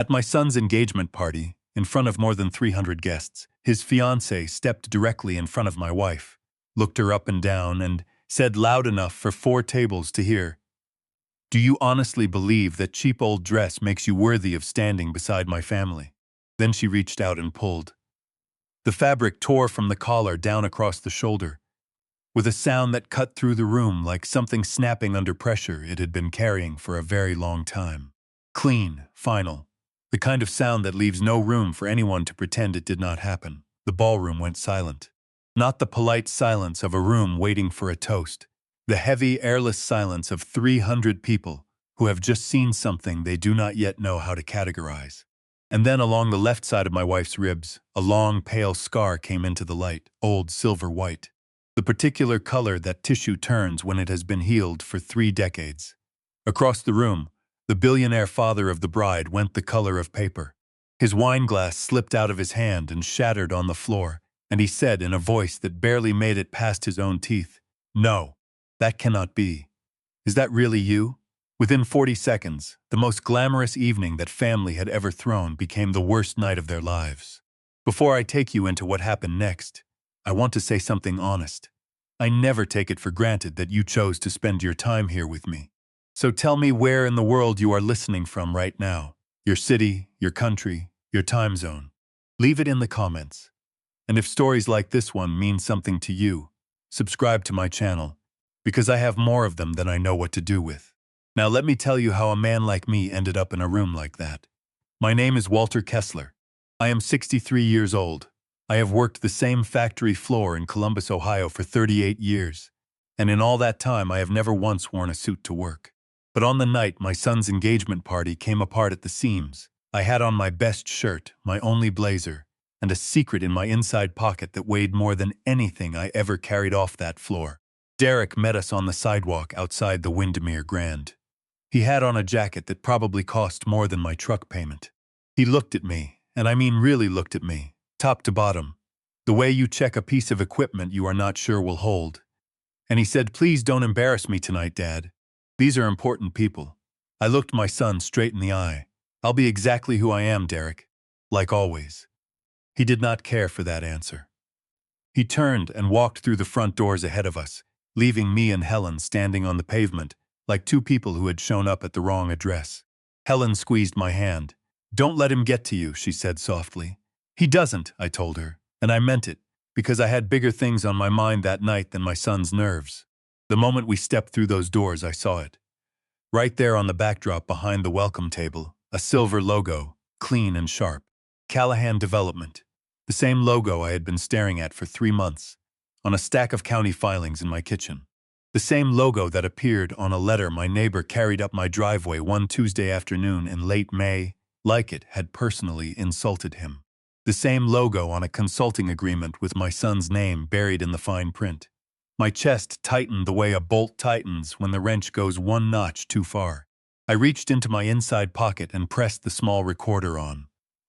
At my son's engagement party, in front of more than 300 guests, his fiancée stepped directly in front of my wife, looked her up and down, and said loud enough for 4 tables to hear, "Do you honestly believe that cheap old dress makes you worthy of standing beside my family?" Then she reached out and pulled. The fabric tore from the collar down across the shoulder, with a sound that cut through the room like something snapping under pressure it had been carrying for a very long time. Clean, final, the kind of sound that leaves no room for anyone to pretend it did not happen. The ballroom went silent. Not the polite silence of a room waiting for a toast. The heavy, airless silence of 300 people who have just seen something they do not yet know how to categorize. And then along the left side of my wife's ribs, a long, pale scar came into the light, old silver white. The particular color that tissue turns when it has been healed for 3 decades. Across the room, the billionaire father of the bride went the color of paper. His wine glass slipped out of his hand and shattered on the floor, and he said in a voice that barely made it past his own teeth, "No, that cannot be. Is that really you?" Within 40 seconds, the most glamorous evening that family had ever thrown became the worst night of their lives. Before I take you into what happened next, I want to say something honest. I never take it for granted that you chose to spend your time here with me. So tell me where in the world you are listening from right now. Your city, your country, your time zone. Leave it in the comments. And if stories like this one mean something to you, subscribe to my channel, because I have more of them than I know what to do with. Now let me tell you how a man like me ended up in a room like that. My name is Walter Kessler. I am 63 years old. I have worked the same factory floor in Columbus, Ohio for 38 years, and in all that time I have never once worn a suit to work. But on the night my son's engagement party came apart at the seams. I had on my best shirt, my only blazer, and a secret in my inside pocket that weighed more than anything I ever carried off that floor. Derek met us on the sidewalk outside the Windermere Grand. He had on a jacket that probably cost more than my truck payment. He looked at me, and I mean really looked at me, top to bottom, the way you check a piece of equipment you are not sure will hold. And he said, "Please don't embarrass me tonight, Dad. These are important people." I looked my son straight in the eye. "I'll be exactly who I am, Derek. Like always." He did not care for that answer. He turned and walked through the front doors ahead of us, leaving me and Helen standing on the pavement, like 2 people who had shown up at the wrong address. Helen squeezed my hand. "Don't let him get to you," she said softly. "He doesn't," I told her, and I meant it, because I had bigger things on my mind that night than my son's nerves. The moment we stepped through those doors, I saw it. Right there on the backdrop behind the welcome table, a silver logo, clean and sharp. Callahan Development. The same logo I had been staring at for 3 months, on a stack of county filings in my kitchen. The same logo that appeared on a letter my neighbor carried up my driveway one Tuesday afternoon in late May, like it had personally insulted him. The same logo on a consulting agreement with my son's name buried in the fine print. My chest tightened the way a bolt tightens when the wrench goes 1 notch too far. I reached into my inside pocket and pressed the small recorder on.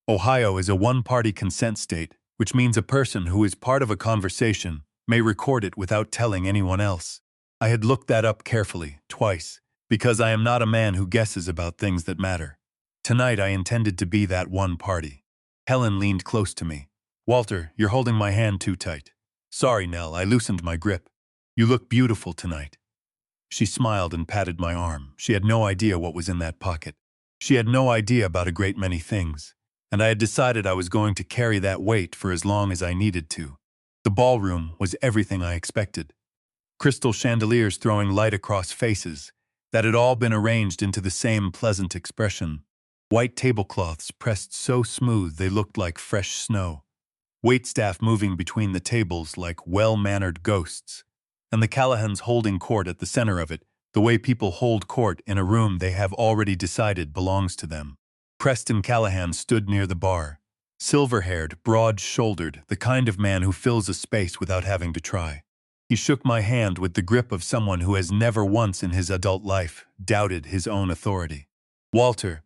Ohio is a one-party consent state, which means a person who is part of a conversation may record it without telling anyone else. I had looked that up carefully, twice, because I am not a man who guesses about things that matter. Tonight I intended to be that one party. Helen leaned close to me. "Walter, you're holding my hand too tight." "Sorry, Nell, I loosened my grip. You look beautiful tonight." She smiled and patted my arm. She had no idea what was in that pocket. She had no idea about a great many things, and I had decided I was going to carry that weight for as long as I needed to. The ballroom was everything I expected. Crystal chandeliers throwing light across faces that had all been arranged into the same pleasant expression. White tablecloths pressed so smooth they looked like fresh snow. Waitstaff moving between the tables like well-mannered ghosts. And the Callahans holding court at the center of it, the way people hold court in a room they have already decided belongs to them. Preston Callahan stood near the bar. Silver-haired, broad-shouldered, the kind of man who fills a space without having to try. He shook my hand with the grip of someone who has never once in his adult life doubted his own authority. "Walter,"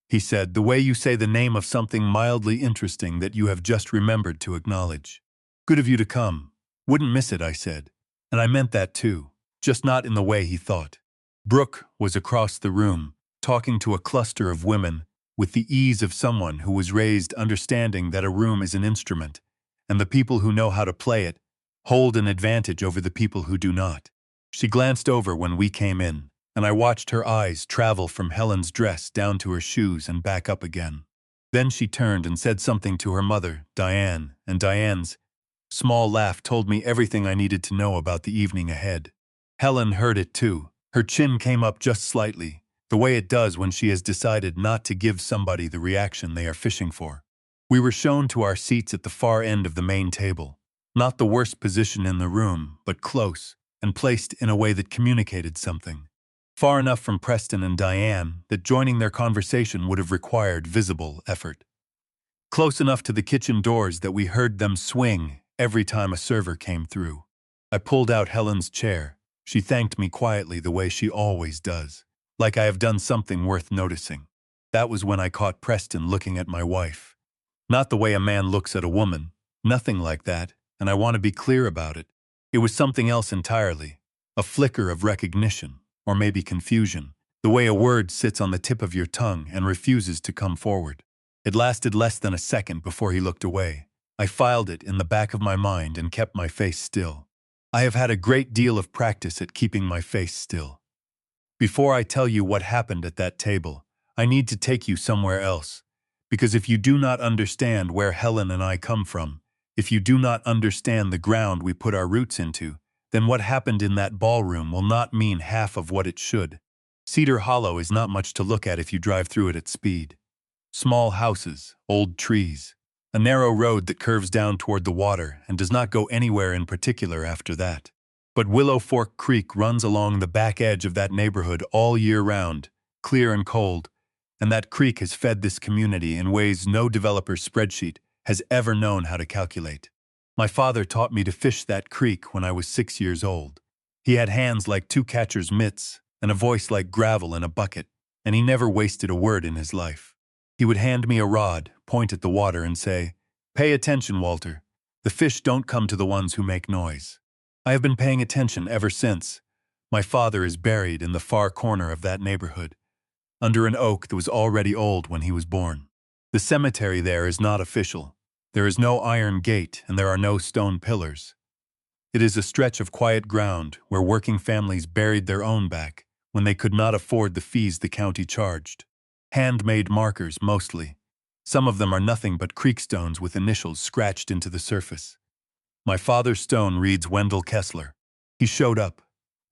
he said, "the way you say the name of something mildly interesting that you have just remembered to acknowledge. Good of you to come. Wouldn't miss it," I said. And I meant that too, just not in the way he thought. Brooke was across the room, talking to a cluster of women with the ease of someone who was raised understanding that a room is an instrument, and the people who know how to play it hold an advantage over the people who do not. She glanced over when we came in, and I watched her eyes travel from Helen's dress down to her shoes and back up again. Then she turned and said something to her mother, Diane, and Diane's small laugh told me everything I needed to know about the evening ahead. Helen heard it too. Her chin came up just slightly, the way it does when she has decided not to give somebody the reaction they are fishing for. We were shown to our seats at the far end of the main table, not the worst position in the room, but close, and placed in a way that communicated something. Far enough from Preston and Diane that joining their conversation would have required visible effort. Close enough to the kitchen doors that we heard them swing every time a server came through. I pulled out Helen's chair. She thanked me quietly the way she always does, like I have done something worth noticing. That was when I caught Preston looking at my wife. Not the way a man looks at a woman, nothing like that, and I want to be clear about it. It was something else entirely, a flicker of recognition, or maybe confusion, the way a word sits on the tip of your tongue and refuses to come forward. It lasted less than a second before he looked away. I filed it in the back of my mind and kept my face still. I have had a great deal of practice at keeping my face still. Before I tell you what happened at that table, I need to take you somewhere else. Because if you do not understand where Helen and I come from, if you do not understand the ground we put our roots into, then what happened in that ballroom will not mean half of what it should. Cedar Hollow is not much to look at if you drive through it at speed. Small houses, old trees, a narrow road that curves down toward the water and does not go anywhere in particular after that. But Willow Fork Creek runs along the back edge of that neighborhood all year round, clear and cold, and that creek has fed this community in ways no developer's spreadsheet has ever known how to calculate. My father taught me to fish that creek when I was 6 years old. He had hands like two catcher's mitts and a voice like gravel in a bucket, and he never wasted a word in his life. He would hand me a rod, point at the water, and say, "Pay attention, Walter. The fish don't come to the ones who make noise." I have been paying attention ever since. My father is buried in the far corner of that neighborhood, under an oak that was already old when he was born. The cemetery there is not official. There is no iron gate and there are no stone pillars. It is a stretch of quiet ground where working families buried their own back when they could not afford the fees the county charged. Handmade markers, mostly. Some of them are nothing but creek stones with initials scratched into the surface. My father's stone reads Wendell Kessler. He showed up.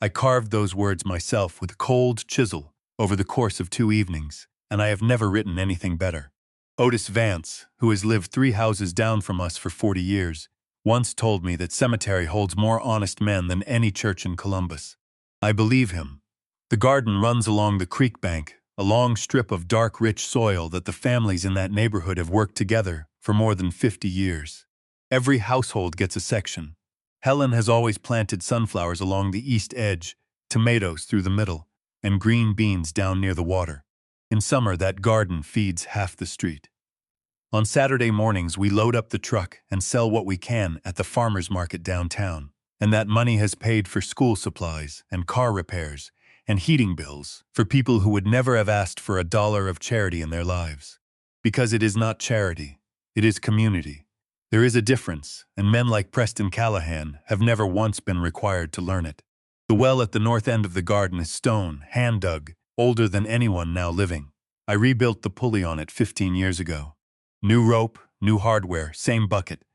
I carved those words myself with a cold chisel over the course of 2 evenings, and I have never written anything better. Otis Vance, who has lived 3 houses down from us for 40 years, once told me that cemetery holds more honest men than any church in Columbus. I believe him. The garden runs along the creek bank, a long strip of dark, rich soil that the families in that neighborhood have worked together for more than 50 years. Every household gets a section. Helen has always planted sunflowers along the east edge, tomatoes through the middle, and green beans down near the water. In summer, that garden feeds half the street. On Saturday mornings, we load up the truck and sell what we can at the farmer's market downtown, and that money has paid for school supplies and car repairs and heating bills for people who would never have asked for $1 of charity in their lives. Because it is not charity, it is community. There is a difference, and men like Preston Callahan have never once been required to learn it. The well at the north end of the garden is stone, hand-dug, older than anyone now living. I rebuilt the pulley on it 15 years ago. New rope, new hardware, same bucket.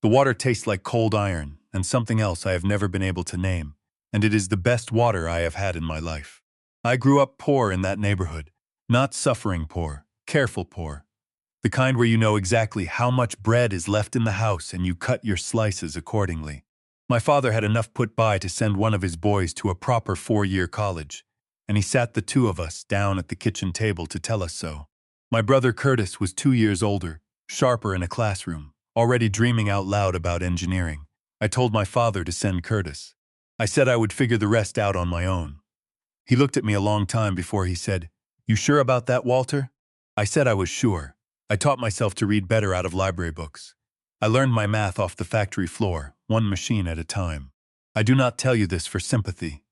The water tastes like cold iron and something else I have never been able to name, and it is the best water I have had in my life. I grew up poor in that neighborhood, not suffering poor, careful poor. The kind where you know exactly how much bread is left in the house and you cut your slices accordingly. My father had enough put by to send one of his boys to a proper 4-year college, and he sat the 2 of us down at the kitchen table to tell us so. My brother Curtis was 2 years older, sharper in a classroom, already dreaming out loud about engineering. I told my father to send Curtis. I said I would figure the rest out on my own. He looked at me a long time before he said, "You sure about that, Walter?" I said I was sure. I taught myself to read better out of library books. I learned my math off the factory floor, one machine at a time. I do not tell you this for sympathy.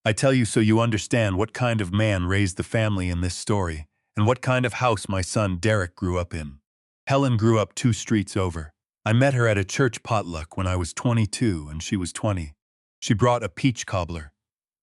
I tell you so you understand what kind of man raised the family in this story, and what kind of house my son Derek grew up in. Helen grew up 2 streets over. I met her at a church potluck when I was 22 and she was 20. She brought a peach cobbler.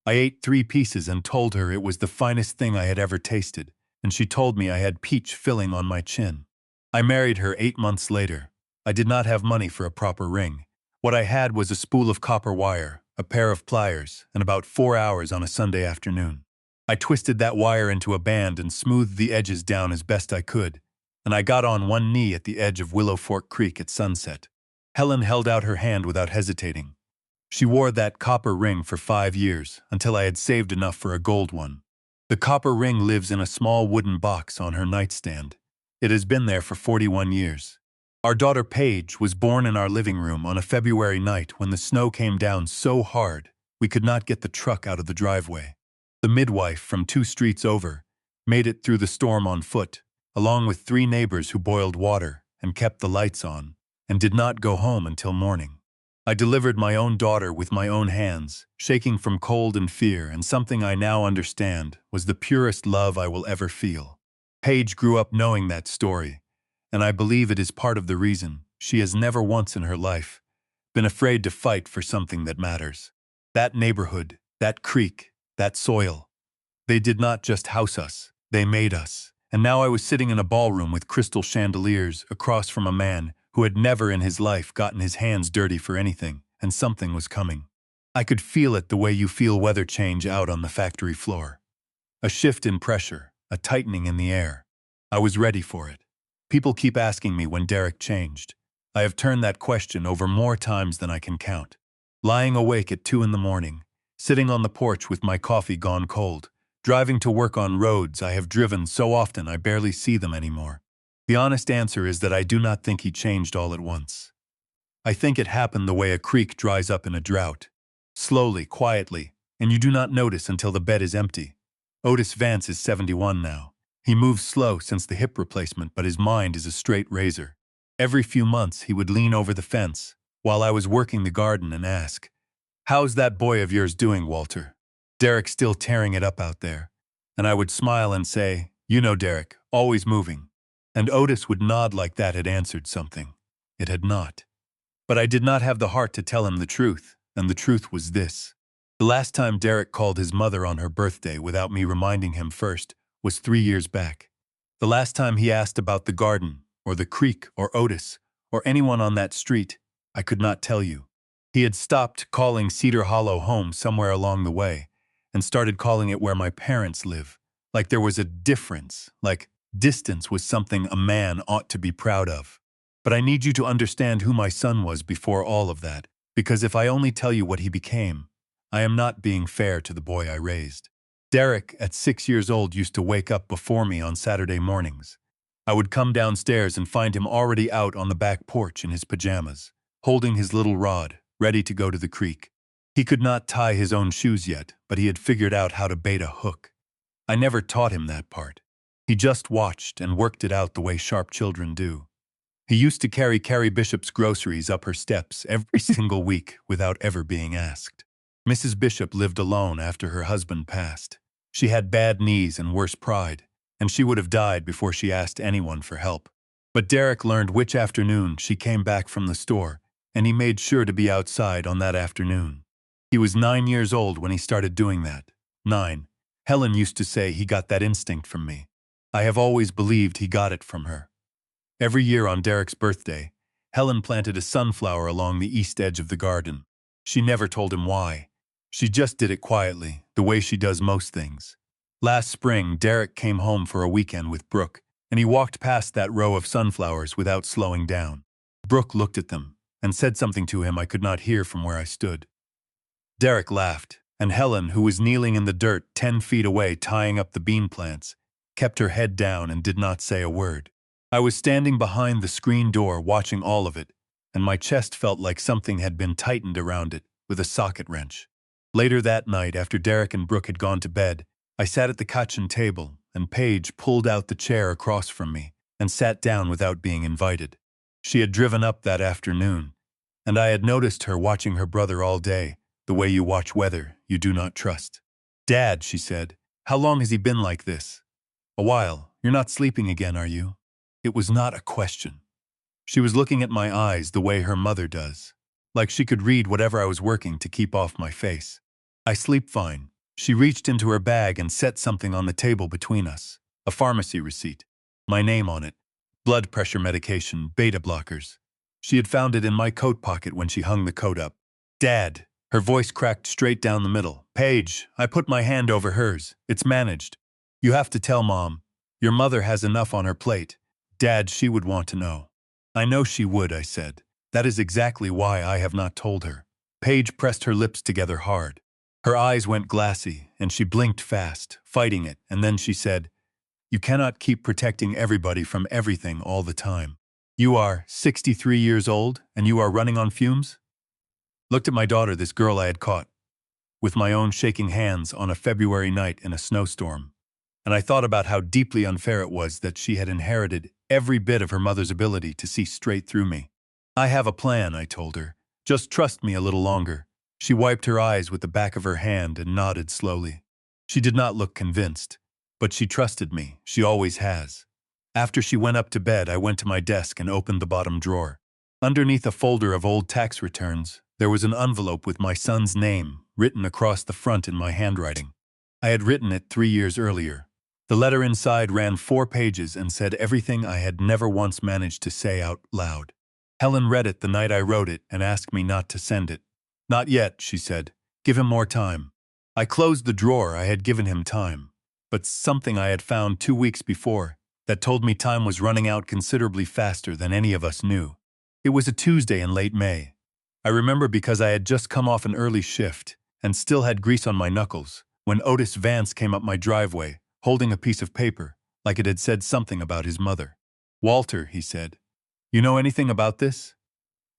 I ate 3 pieces and told her it was the finest thing I had ever tasted, and she told me I had peach filling on my chin. I married her 8 months later. I did not have money for a proper ring. What I had was a spool of copper wire, a pair of pliers, and about 4 hours on a Sunday afternoon. I twisted that wire into a band and smoothed the edges down as best I could, and I got on one knee at the edge of Willow Fork Creek at sunset. Helen held out her hand without hesitating. She wore that copper ring for 5 years, until I had saved enough for a gold one. The copper ring lives in a small wooden box on her nightstand. It has been there for 41 years. Our daughter Paige was born in our living room on a February night when the snow came down so hard we could not get the truck out of the driveway. The midwife from 2 streets over made it through the storm on foot, along with 3 neighbors who boiled water and kept the lights on, and did not go home until morning. I delivered my own daughter with my own hands, shaking from cold and fear, and something I now understand was the purest love I will ever feel. Paige grew up knowing that story, and I believe it is part of the reason she has never once in her life been afraid to fight for something that matters. That neighborhood, that creek, that soil. They did not just house us, they made us. And now I was sitting in a ballroom with crystal chandeliers across from a man who had never in his life gotten his hands dirty for anything, and something was coming. I could feel it the way you feel weather change out on the factory floor. A shift in pressure, a tightening in the air. I was ready for it. People keep asking me when Derek changed. I have turned that question over more times than I can count. Lying awake at 2 in the morning, sitting on the porch with my coffee gone cold, driving to work on roads I have driven so often I barely see them anymore. The honest answer is that I do not think he changed all at once. I think it happened the way a creek dries up in a drought. Slowly, quietly, and you do not notice until the bed is empty. Otis Vance is 71 now. He moves slow since the hip replacement, but his mind is a straight razor. Every few months he would lean over the fence while I was working the garden and ask, "How's that boy of yours doing, Walter? Derek's still tearing it up out there." And I would smile and say, "You know Derek, always moving." And Otis would nod like that had answered something. It had not. But I did not have the heart to tell him the truth, and the truth was this. The last time Derek called his mother on her birthday without me reminding him first was 3 years back. The last time he asked about the garden, or the creek, or Otis, or anyone on that street, I could not tell you. He had stopped calling Cedar Hollow home somewhere along the way, and started calling it where my parents live, like there was a difference, like distance was something a man ought to be proud of. But I need you to understand who my son was before all of that, because if I only tell you what he became, I am not being fair to the boy I raised. Derek, at 6 years old, used to wake up before me on Saturday mornings. I would come downstairs and find him already out on the back porch in his pajamas, holding his little rod, ready to go to the creek. He could not tie his own shoes yet, but he had figured out how to bait a hook. I never taught him that part. He just watched and worked it out the way sharp children do. He used to carry Carrie Bishop's groceries up her steps every single week without ever being asked. Mrs. Bishop lived alone after her husband passed. She had bad knees and worse pride, and she would have died before she asked anyone for help. But Derek learned which afternoon she came back from the store, and he made sure to be outside on that afternoon. He was 9 years old when he started doing that. 9. Helen used to say he got that instinct from me. I have always believed he got it from her. Every year on Derek's birthday, Helen planted a sunflower along the east edge of the garden. She never told him why. She just did it quietly, the way she does most things. Last spring, Derek came home for a weekend with Brooke, and he walked past that row of sunflowers without slowing down. Brooke looked at them and said something to him I could not hear from where I stood. Derek laughed, and Helen, who was kneeling in the dirt 10 feet away tying up the bean plants, kept her head down and did not say a word. I was standing behind the screen door watching all of it, and my chest felt like something had been tightened around it with a socket wrench. Later that night, after Derek and Brooke had gone to bed, I sat at the kitchen table, and Paige pulled out the chair across from me and sat down without being invited. She had driven up that afternoon, and I had noticed her watching her brother all day, the way you watch weather you do not trust. "Dad," she said, "how long has he been like this?" "A while," you're not sleeping again, are you?" It was not a question. She was looking at my eyes the way her mother does, like she could read whatever I was working to keep off my face. "I sleep fine." She reached into her bag and set something on the table between us. A pharmacy receipt. My name on it. Blood pressure medication, beta blockers. She had found it in my coat pocket when she hung the coat up. "Dad." Her voice cracked straight down the middle. "Paige," I put my hand over hers. "It's managed. You have to tell Mom. Your mother has enough on her plate. Dad, she would want to know." "I know she would," I said. "That is exactly why I have not told her." Paige pressed her lips together hard. Her eyes went glassy, and she blinked fast, fighting it, and then she said, "You cannot keep protecting everybody from everything all the time. You are 63 years old, and you are running on fumes?" Looked at my daughter, this girl I had caught, with my own shaking hands on a February night in a snowstorm, and I thought about how deeply unfair it was that she had inherited every bit of her mother's ability to see straight through me. "I have a plan," I told her. "Just trust me a little longer." She wiped her eyes with the back of her hand and nodded slowly. She did not look convinced, but she trusted me. She always has. After she went up to bed, I went to my desk and opened the bottom drawer. Underneath a folder of old tax returns, there was an envelope with my son's name written across the front in my handwriting. I had written it 3 years earlier. The letter inside ran 4 pages and said everything I had never once managed to say out loud. Helen read it the night I wrote it and asked me not to send it. "Not yet," she said. "Give him more time." I closed the drawer. I had given him time, but something I had found 2 weeks before that told me time was running out considerably faster than any of us knew. It was a Tuesday in late May. I remember because I had just come off an early shift and still had grease on my knuckles when Otis Vance came up my driveway, holding a piece of paper, like it had said something about his mother. "Walter," he said, "you know anything about this?"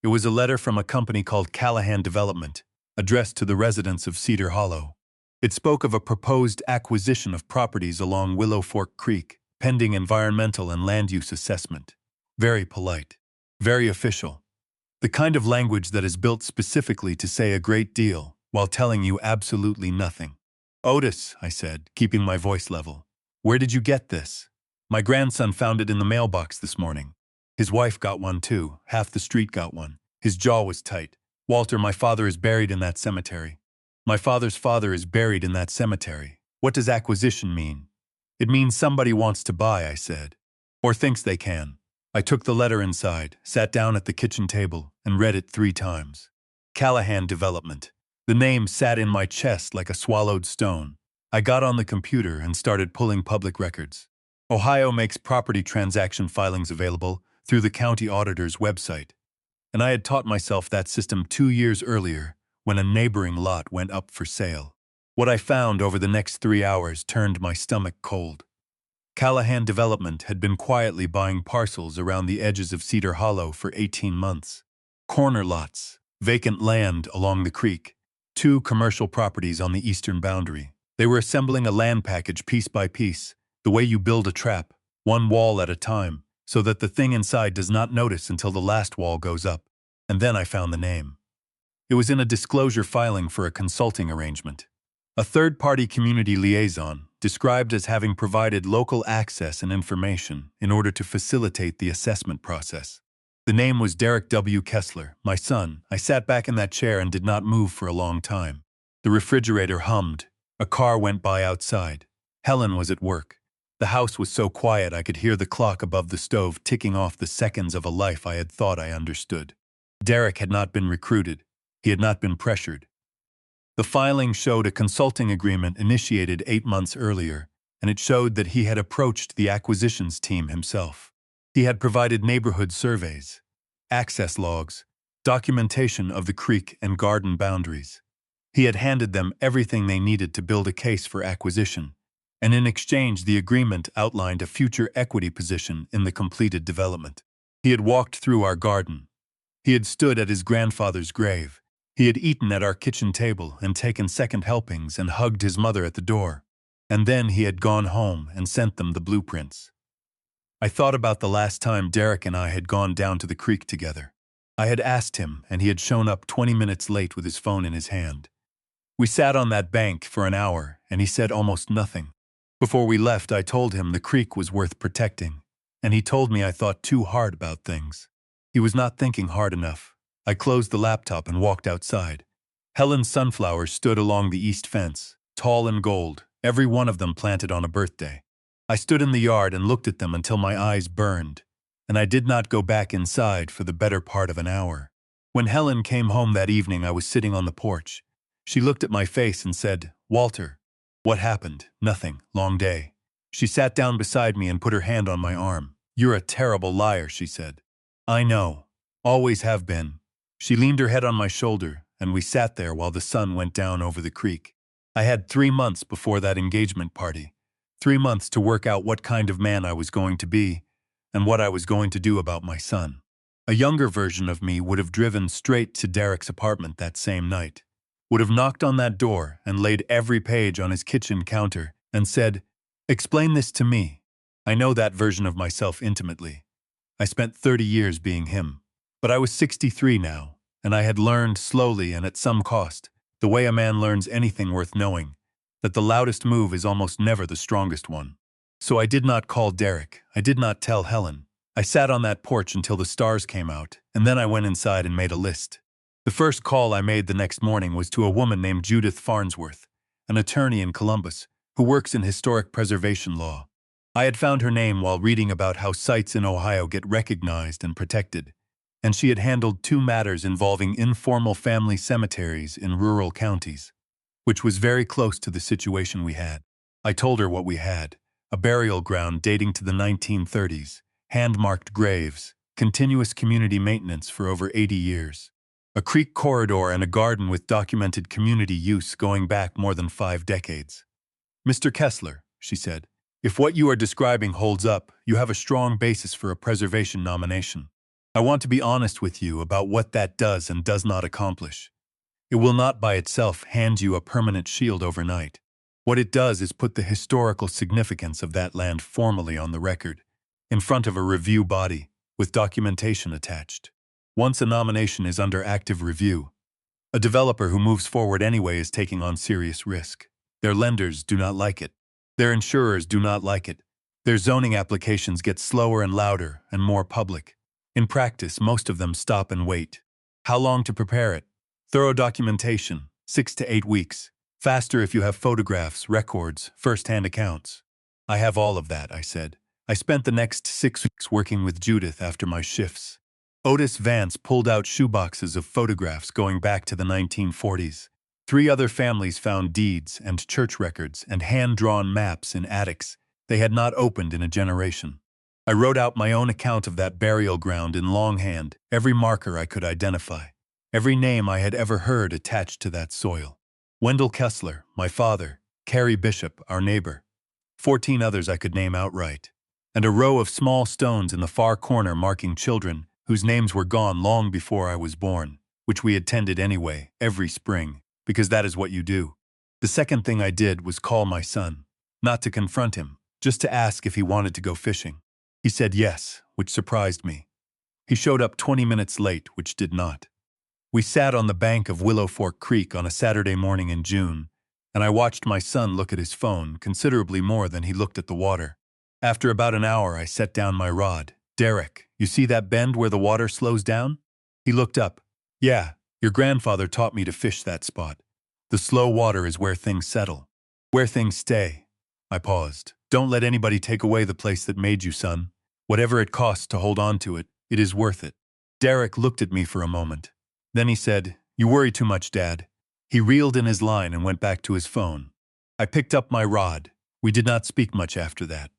It was a letter from a company called Callahan Development, addressed to the residents of Cedar Hollow. It spoke of a proposed acquisition of properties along Willow Fork Creek, pending environmental and land use assessment. Very polite. Very official. The kind of language that is built specifically to say a great deal while telling you absolutely nothing. "Otis," I said, keeping my voice level, "where did you get this?" "My grandson found it in the mailbox this morning. His wife got one too. Half the street got one." His jaw was tight. "Walter, my father is buried in that cemetery." "My father's father is buried in that cemetery. What does acquisition mean?" "It means somebody wants to buy," I said. "Or thinks they can." I took the letter inside, sat down at the kitchen table, and read it 3 times. Callahan Development. The name sat in my chest like a swallowed stone. I got on the computer and started pulling public records. Ohio makes property transaction filings available through the county auditor's website. And I had taught myself that system 2 years earlier when a neighboring lot went up for sale. What I found over the next 3 hours turned my stomach cold. Callahan Development had been quietly buying parcels around the edges of Cedar Hollow for 18 months. Corner lots, vacant land along the creek, 2 commercial properties on the eastern boundary. They were assembling a land package piece by piece, the way you build a trap, 1 wall at a time, so that the thing inside does not notice until the last wall goes up. And then I found the name. It was in a disclosure filing for a consulting arrangement. A third-party community liaison, described as having provided local access and information in order to facilitate the assessment process. The name was Derek W. Kessler, my son. I sat back in that chair and did not move for a long time. The refrigerator hummed. A car went by outside. Helen was at work. The house was so quiet I could hear the clock above the stove ticking off the seconds of a life I had thought I understood. Derek had not been recruited. He had not been pressured. The filing showed a consulting agreement initiated 8 months earlier, and it showed that he had approached the acquisitions team himself. He had provided neighborhood surveys, access logs, documentation of the creek and garden boundaries. He had handed them everything they needed to build a case for acquisition, and in exchange the agreement outlined a future equity position in the completed development. He had walked through our garden. He had stood at his grandfather's grave. He had eaten at our kitchen table and taken second helpings and hugged his mother at the door. And then he had gone home and sent them the blueprints. I thought about the last time Derek and I had gone down to the creek together. I had asked him, and he had shown up 20 minutes late with his phone in his hand. We sat on that bank for an hour, and he said almost nothing. Before we left, I told him the creek was worth protecting, and he told me I thought too hard about things. He was not thinking hard enough. I closed the laptop and walked outside. Helen's sunflowers stood along the east fence, tall and gold, every one of them planted on a birthday. I stood in the yard and looked at them until my eyes burned, and I did not go back inside for the better part of an hour. When Helen came home that evening, I was sitting on the porch. She looked at my face and said, "Walter." "What happened?" "Nothing. Long day." She sat down beside me and put her hand on my arm. "You're a terrible liar," she said. "I know. Always have been." She leaned her head on my shoulder, and we sat there while the sun went down over the creek. I had 3 months before that engagement party. 3 months to work out what kind of man I was going to be, and what I was going to do about my son. A younger version of me would have driven straight to Derek's apartment that same night, would have knocked on that door and laid every page on his kitchen counter and said, "Explain this to me." I know that version of myself intimately. I spent 30 years being him. But I was 63 now, and I had learned slowly and at some cost, the way a man learns anything worth knowing, that the loudest move is almost never the strongest one. So I did not call Derek. I did not tell Helen. I sat on that porch until the stars came out, and then I went inside and made a list. The first call I made the next morning was to a woman named Judith Farnsworth, an attorney in Columbus, who works in historic preservation law. I had found her name while reading about how sites in Ohio get recognized and protected, and she had handled 2 matters involving informal family cemeteries in rural counties, which was very close to the situation we had. I told her what we had: a burial ground dating to the 1930s, hand-marked graves, continuous community maintenance for over 80 years, a creek corridor and a garden with documented community use going back more than 5 decades. "Mr. Kessler," she said, "if what you are describing holds up, you have a strong basis for a preservation nomination. I want to be honest with you about what that does and does not accomplish. It will not by itself hand you a permanent shield overnight. What it does is put the historical significance of that land formally on the record, in front of a review body, with documentation attached. Once a nomination is under active review, a developer who moves forward anyway is taking on serious risk. Their lenders do not like it. Their insurers do not like it. Their zoning applications get slower and louder and more public. In practice, most of them stop and wait. How long to prepare it? Thorough documentation, 6 to 8 weeks. Faster if you have photographs, records, first-hand accounts. I have all of that, I said. I spent the next 6 weeks working with Judith after my shifts. Otis Vance pulled out shoeboxes of photographs going back to the 1940s. 3 other families found deeds and church records and hand-drawn maps in attics they had not opened in a generation. I wrote out my own account of that burial ground in longhand, every marker I could identify, every name I had ever heard attached to that soil. Wendell Kessler, my father, Carrie Bishop, our neighbor, 14 others I could name outright, and a row of small stones in the far corner marking children whose names were gone long before I was born, which we had tended anyway, every spring, because that is what you do. The second thing I did was call my son, not to confront him, just to ask if he wanted to go fishing. He said yes, which surprised me. He showed up 20 minutes late, which did not. We sat on the bank of Willow Fork Creek on a Saturday morning in June, and I watched my son look at his phone considerably more than he looked at the water. After about an hour, I set down my rod. "Derek, you see that bend where the water slows down?" He looked up. "Yeah, your grandfather taught me to fish that spot. The slow water is where things settle, where things stay." I paused. "Don't let anybody take away the place that made you, son. Whatever it costs to hold on to it, it is worth it." Derek looked at me for a moment. Then he said, "You worry too much, Dad." He reeled in his line and went back to his phone. I picked up my rod. We did not speak much after that.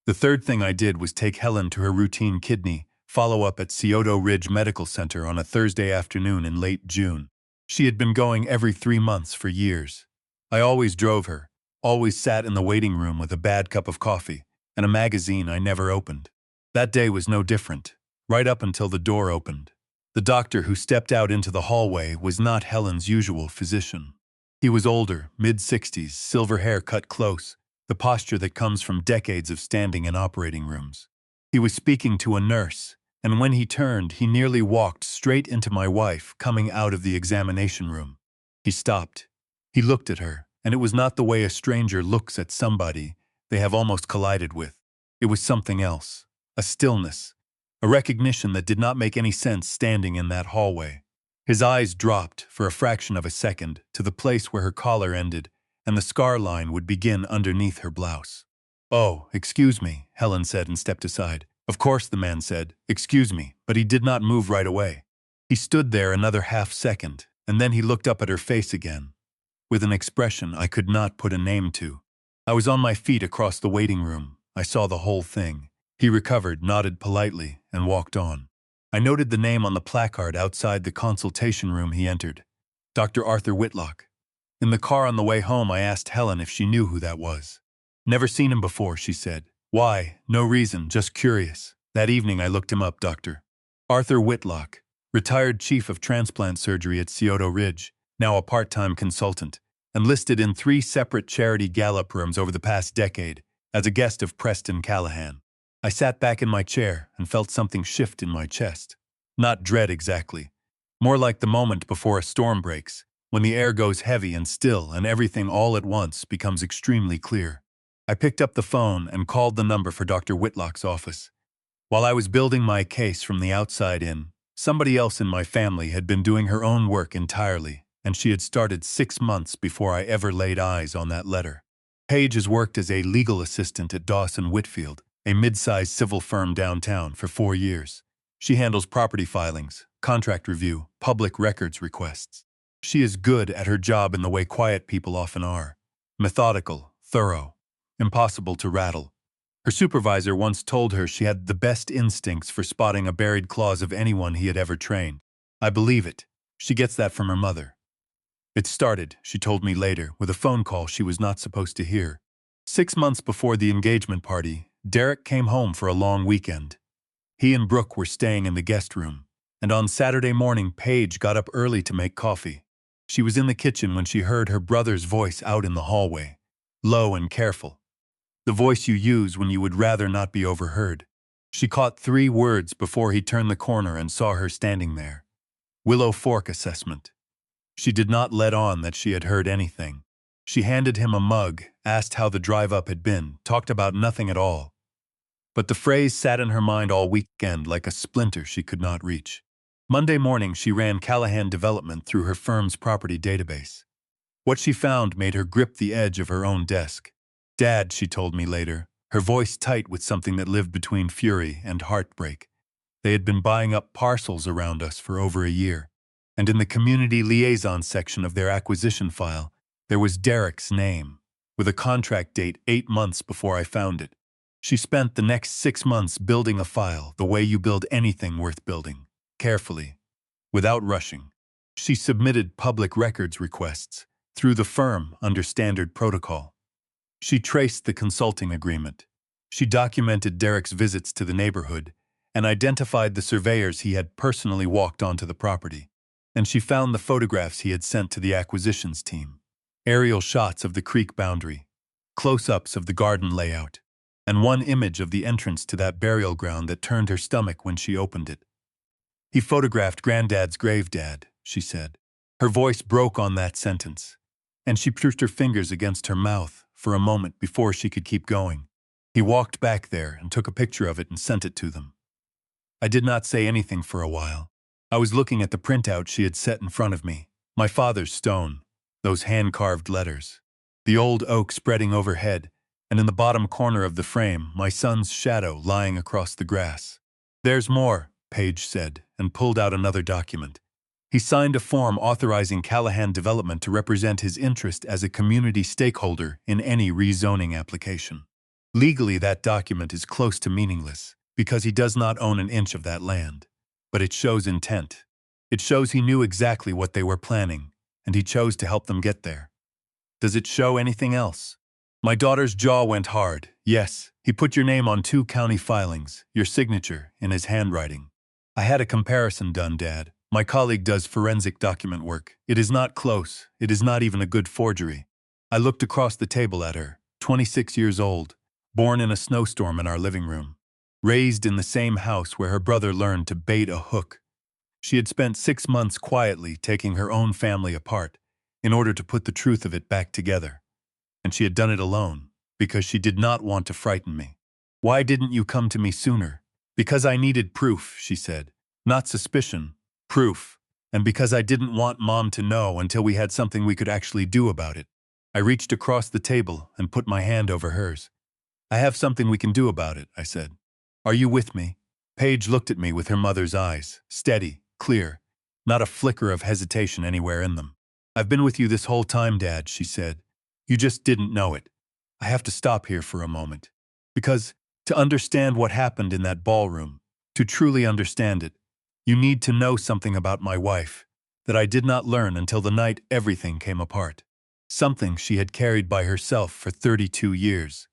The third thing I did was take Helen to her routine kidney follow-up at Scioto Ridge Medical Center on a Thursday afternoon in late June. She had been going every 3 months for years. I always drove her, always sat in the waiting room with a bad cup of coffee and a magazine I never opened. That day was no different, right up until the door opened. The doctor who stepped out into the hallway was not Helen's usual physician. He was older, mid-60s, silver hair cut close, the posture that comes from decades of standing in operating rooms. He was speaking to a nurse, and when he turned, he nearly walked straight into my wife coming out of the examination room. He stopped. He looked at her, and it was not the way a stranger looks at somebody, they have almost collided with. It was something else. A stillness. A recognition that did not make any sense standing in that hallway. His eyes dropped for a fraction of a second to the place where her collar ended and the scar line would begin underneath her blouse. "Oh, excuse me," Helen said and stepped aside. "Of course," the man said, "excuse me," but he did not move right away. He stood there another half second, and then he looked up at her face again, with an expression I could not put a name to. I was on my feet across the waiting room. I saw the whole thing. He recovered, nodded politely, and walked on. I noted the name on the placard outside the consultation room he entered. Dr. Arthur Whitlock. In the car on the way home, I asked Helen if she knew who that was. "Never seen him before," she said. "Why? No reason, just curious." That evening I looked him up, Dr. Arthur Whitlock, retired chief of transplant surgery at Scioto Ridge, now a part-time consultant, enlisted in 3 separate charity Gallup rooms over the past decade as a guest of Preston Callahan. I sat back in my chair and felt something shift in my chest. Not dread exactly. More like the moment before a storm breaks, when the air goes heavy and still and everything all at once becomes extremely clear. I picked up the phone and called the number for Dr. Whitlock's office. While I was building my case from the outside in, somebody else in my family had been doing her own work entirely, and she had started 6 months before I ever laid eyes on that letter. Paige has worked as a legal assistant at Dawson Whitfield, a mid-sized civil firm downtown, for 4 years. She handles property filings, contract review, public records requests. She is good at her job in the way quiet people often are. Methodical, thorough, impossible to rattle. Her supervisor once told her she had the best instincts for spotting a buried clause of anyone he had ever trained. I believe it. She gets that from her mother. It started, she told me later, with a phone call she was not supposed to hear. 6 months before the engagement party, Derek came home for a long weekend. He and Brooke were staying in the guest room, and on Saturday morning Paige got up early to make coffee. She was in the kitchen when she heard her brother's voice out in the hallway, low and careful. The voice you use when you would rather not be overheard. She caught 3 words before he turned the corner and saw her standing there. Willow Fork assessment. She did not let on that she had heard anything. She handed him a mug, asked how the drive-up had been, talked about nothing at all. But the phrase sat in her mind all weekend like a splinter she could not reach. Monday morning she ran Callahan Development through her firm's property database. What she found made her grip the edge of her own desk. "Dad," she told me later, her voice tight with something that lived between fury and heartbreak. They had been buying up parcels around us for over a year, and in the community liaison section of their acquisition file, there was Derek's name, with a contract date 8 months before I found it. She spent the next 6 months building a file the way you build anything worth building, carefully, without rushing. She submitted public records requests through the firm under standard protocol. She traced the consulting agreement. She documented Derek's visits to the neighborhood and identified the surveyors he had personally walked onto the property. And she found the photographs he had sent to the acquisitions team. Aerial shots of the creek boundary, close-ups of the garden layout, and one image of the entrance to that burial ground that turned her stomach when she opened it. "He photographed Granddad's grave, Dad," she said. Her voice broke on that sentence, and she pushed her fingers against her mouth for a moment before she could keep going. "He walked back there and took a picture of it and sent it to them." I did not say anything for a while. I was looking at the printout she had set in front of me. My father's stone, those hand-carved letters, the old oak spreading overhead, and in the bottom corner of the frame, my son's shadow lying across the grass. "There's more," Paige said, and pulled out another document. He signed a form authorizing Callahan Development to represent his interest as a community stakeholder in any rezoning application. Legally, that document is close to meaningless, because he does not own an inch of that land. But it shows intent. It shows he knew exactly what they were planning, and he chose to help them get there. Does it show anything else? My daughter's jaw went hard. "Yes, he put your name on 2 county filings, your signature, in his handwriting." I had a comparison done, Dad. My colleague does forensic document work. It is not close. It is not even a good forgery. I looked across the table at her, 26 years old, born in a snowstorm in our living room, raised in the same house where her brother learned to bait a hook. She had spent 6 months quietly taking her own family apart in order to put the truth of it back together. And she had done it alone. because she did not want to frighten me. Why didn't you come to me sooner? Because I needed proof, she said. Not suspicion, proof. And because I didn't want Mom to know until we had something we could actually do about it. I reached across the table and put my hand over hers. I have something we can do about it, I said. Are you with me? Paige looked at me with her mother's eyes, steady, clear, not a flicker of hesitation anywhere in them. I've been with you this whole time, Dad, she said. You just didn't know it. I have to stop here for a moment. Because to understand what happened in that ballroom, to truly understand it, you need to know something about my wife that I did not learn until the night everything came apart. Something she had carried by herself for 32 years.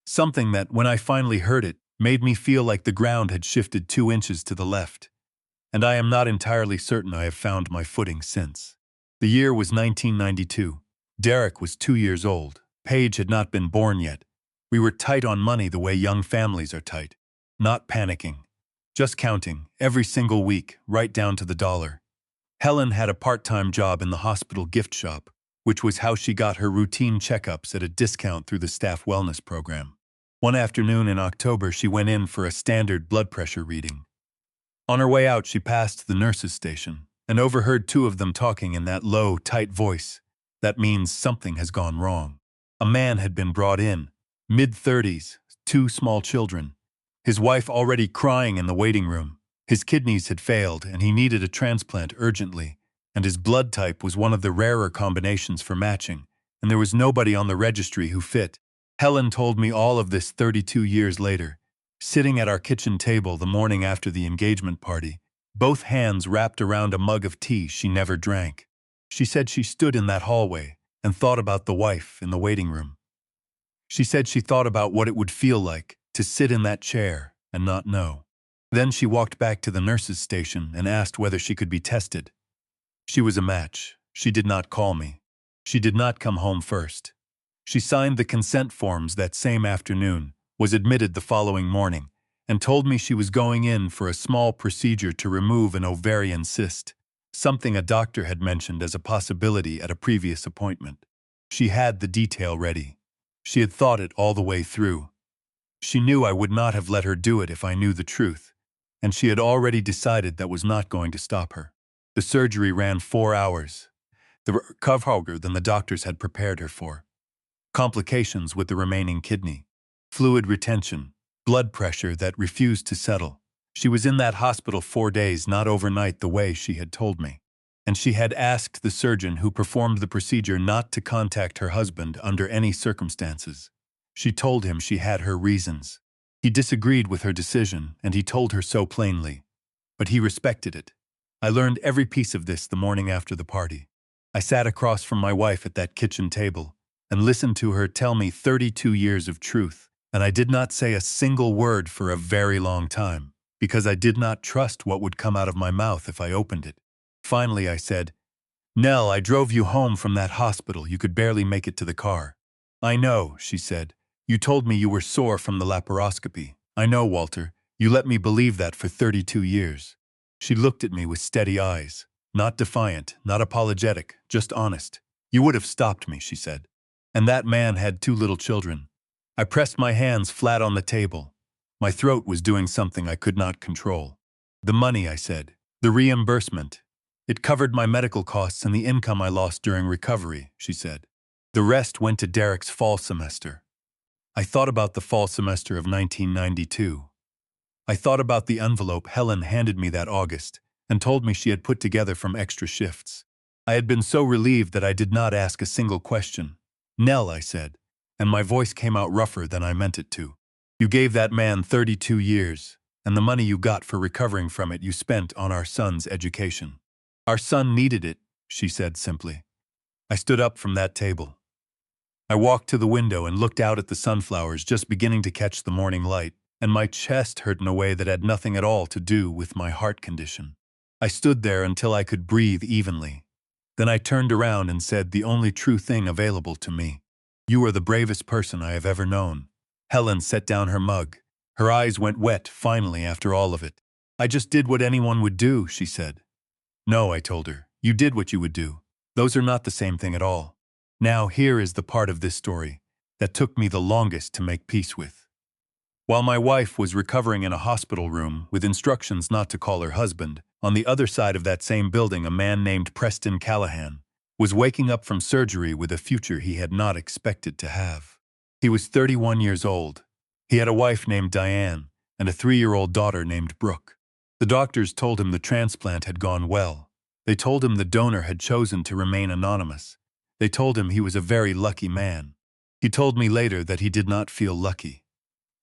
Something that, when I finally heard it, made me feel like the ground had shifted 2 inches to the left. And I am not entirely certain I have found my footing since. The year was 1992. Derek was 2 years old. Paige had not been born yet. We were tight on money the way young families are tight. Not panicking. Just counting, every single week, right down to the dollar. Helen had a part-time job in the hospital gift shop, which was how she got her routine checkups at a discount through the staff wellness program. One afternoon in October, she went in for a standard blood pressure reading. On her way out, she passed the nurses' station and overheard 2 of them talking in that low, tight voice. That means something has gone wrong. A man had been brought in, mid-30s, 2 small children. His wife already crying in the waiting room. His kidneys had failed and he needed a transplant urgently, and his blood type was one of the rarer combinations for matching, and there was nobody on the registry who fit. Helen told me all of this 32 years later, sitting at our kitchen table the morning after the engagement party, both hands wrapped around a mug of tea she never drank. She said she stood in that hallway and thought about the wife in the waiting room. She said she thought about what it would feel like to sit in that chair and not know. Then she walked back to the nurse's station and asked whether she could be tested. She was a match. She did not call me. She did not come home first. She signed the consent forms that same afternoon, was admitted the following morning, and told me she was going in for a small procedure to remove an ovarian cyst, something a doctor had mentioned as a possibility at a previous appointment. She had the detail ready. She had thought it all the way through. She knew I would not have let her do it if I knew the truth, and she had already decided that was not going to stop her. The surgery ran 4 hours, the recovery than the doctors had prepared her for. Complications with the remaining kidney, fluid retention, blood pressure that refused to settle. She was in that hospital 4 days, not overnight the way she had told me. And she had asked the surgeon who performed the procedure not to contact her husband under any circumstances. She told him she had her reasons. He disagreed with her decision, and he told her so plainly. But he respected it. I learned every piece of this the morning after the party. I sat across from my wife at that kitchen table and listened to her tell me 32 years of truth, and I did not say a single word for a very long time, because I did not trust what would come out of my mouth if I opened it. Finally, I said, "Nell, I drove you home from that hospital. You could barely make it to the car." "I know," she said. "You told me you were sore from the laparoscopy. I know, Walter. You let me believe that for 32 years. She looked at me with steady eyes, not defiant, not apologetic, just honest. "You would have stopped me," she said. "And that man had 2 little children." I pressed my hands flat on the table. My throat was doing something I could not control. "The money," I said. "The reimbursement. It covered my medical costs and the income I lost during recovery," she said. "The rest went to Derek's fall semester." I thought about the fall semester of 1992. I thought about the envelope Helen handed me that August and told me she had put together from extra shifts. I had been so relieved that I did not ask a single question. "Nell," I said, and my voice came out rougher than I meant it to. "You gave that man 32 years, and the money you got for recovering from it you spent on our son's education." "Our son needed it," she said simply. I stood up from that table. I walked to the window and looked out at the sunflowers just beginning to catch the morning light, and my chest hurt in a way that had nothing at all to do with my heart condition. I stood there until I could breathe evenly. Then I turned around and said the only true thing available to me. "You are the bravest person I have ever known." Helen set down her mug. Her eyes went wet finally after all of it. "I just did what anyone would do," she said. "No," I told her. "You did what you would do. Those are not the same thing at all. Now here is the part of this story. that took me the longest to make peace with. While my wife was recovering in a hospital room with instructions not to call her husband, on the other side of that same building a man named Preston Callahan was waking up from surgery with a future he had not expected to have. He was 31 years old. He had a wife named Diane and a 3-year-old daughter named Brooke. The doctors told him the transplant had gone well. They told him the donor had chosen to remain anonymous. They told him he was a very lucky man. He told me later that he did not feel lucky.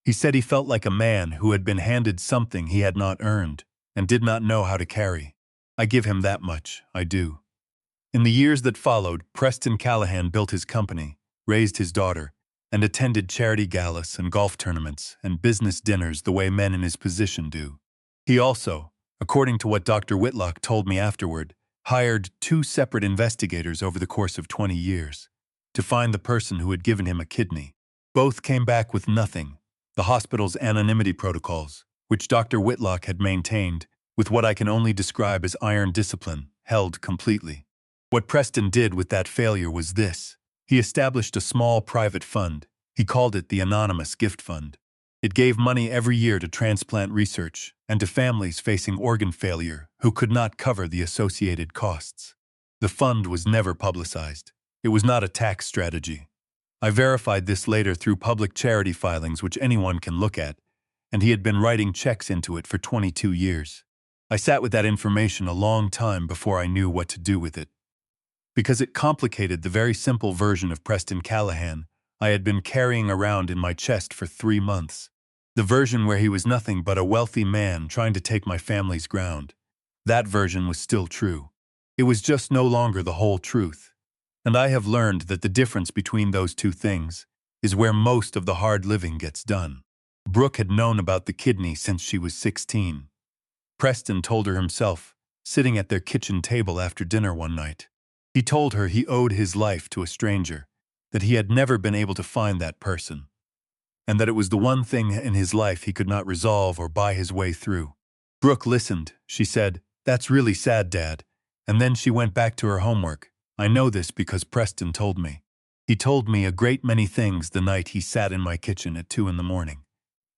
He said he felt like a man who had been handed something he had not earned and did not know how to carry. I give him that much, I do. In the years that followed, Preston Callahan built his company, raised his daughter, and attended charity galas and golf tournaments and business dinners the way men in his position do. He also, according to what Dr. Whitlock told me afterward, hired 2 separate investigators over the course of 20 years to find the person who had given him a kidney. Both came back with nothing. The hospital's anonymity protocols, which Dr. Whitlock had maintained, with what I can only describe as iron discipline, held completely. What Preston did with that failure was this. He established a small private fund. He called it the Anonymous Gift Fund. It gave money every year to transplant research and to families facing organ failure who could not cover the associated costs. The fund was never publicized. It was not a tax strategy. I verified this later through public charity filings which anyone can look at, and he had been writing checks into it for 22 years. I sat with that information a long time before I knew what to do with it. Because it complicated the very simple version of Preston Callahan I had been carrying around in my chest for 3 months. The version where he was nothing but a wealthy man trying to take my family's ground. That version was still true. It was just no longer the whole truth. And I have learned that the difference between those two things is where most of the hard living gets done. Brooke had known about the kidney since she was 16. Preston told her himself, sitting at their kitchen table after dinner one night. He told her he owed his life to a stranger, that he had never been able to find that person, and that it was the one thing in his life he could not resolve or buy his way through. Brooke listened. She said, "That's really sad, Dad," and then she went back to her homework. I know this because Preston told me. He told me a great many things the night he sat in my kitchen at 2 in the morning.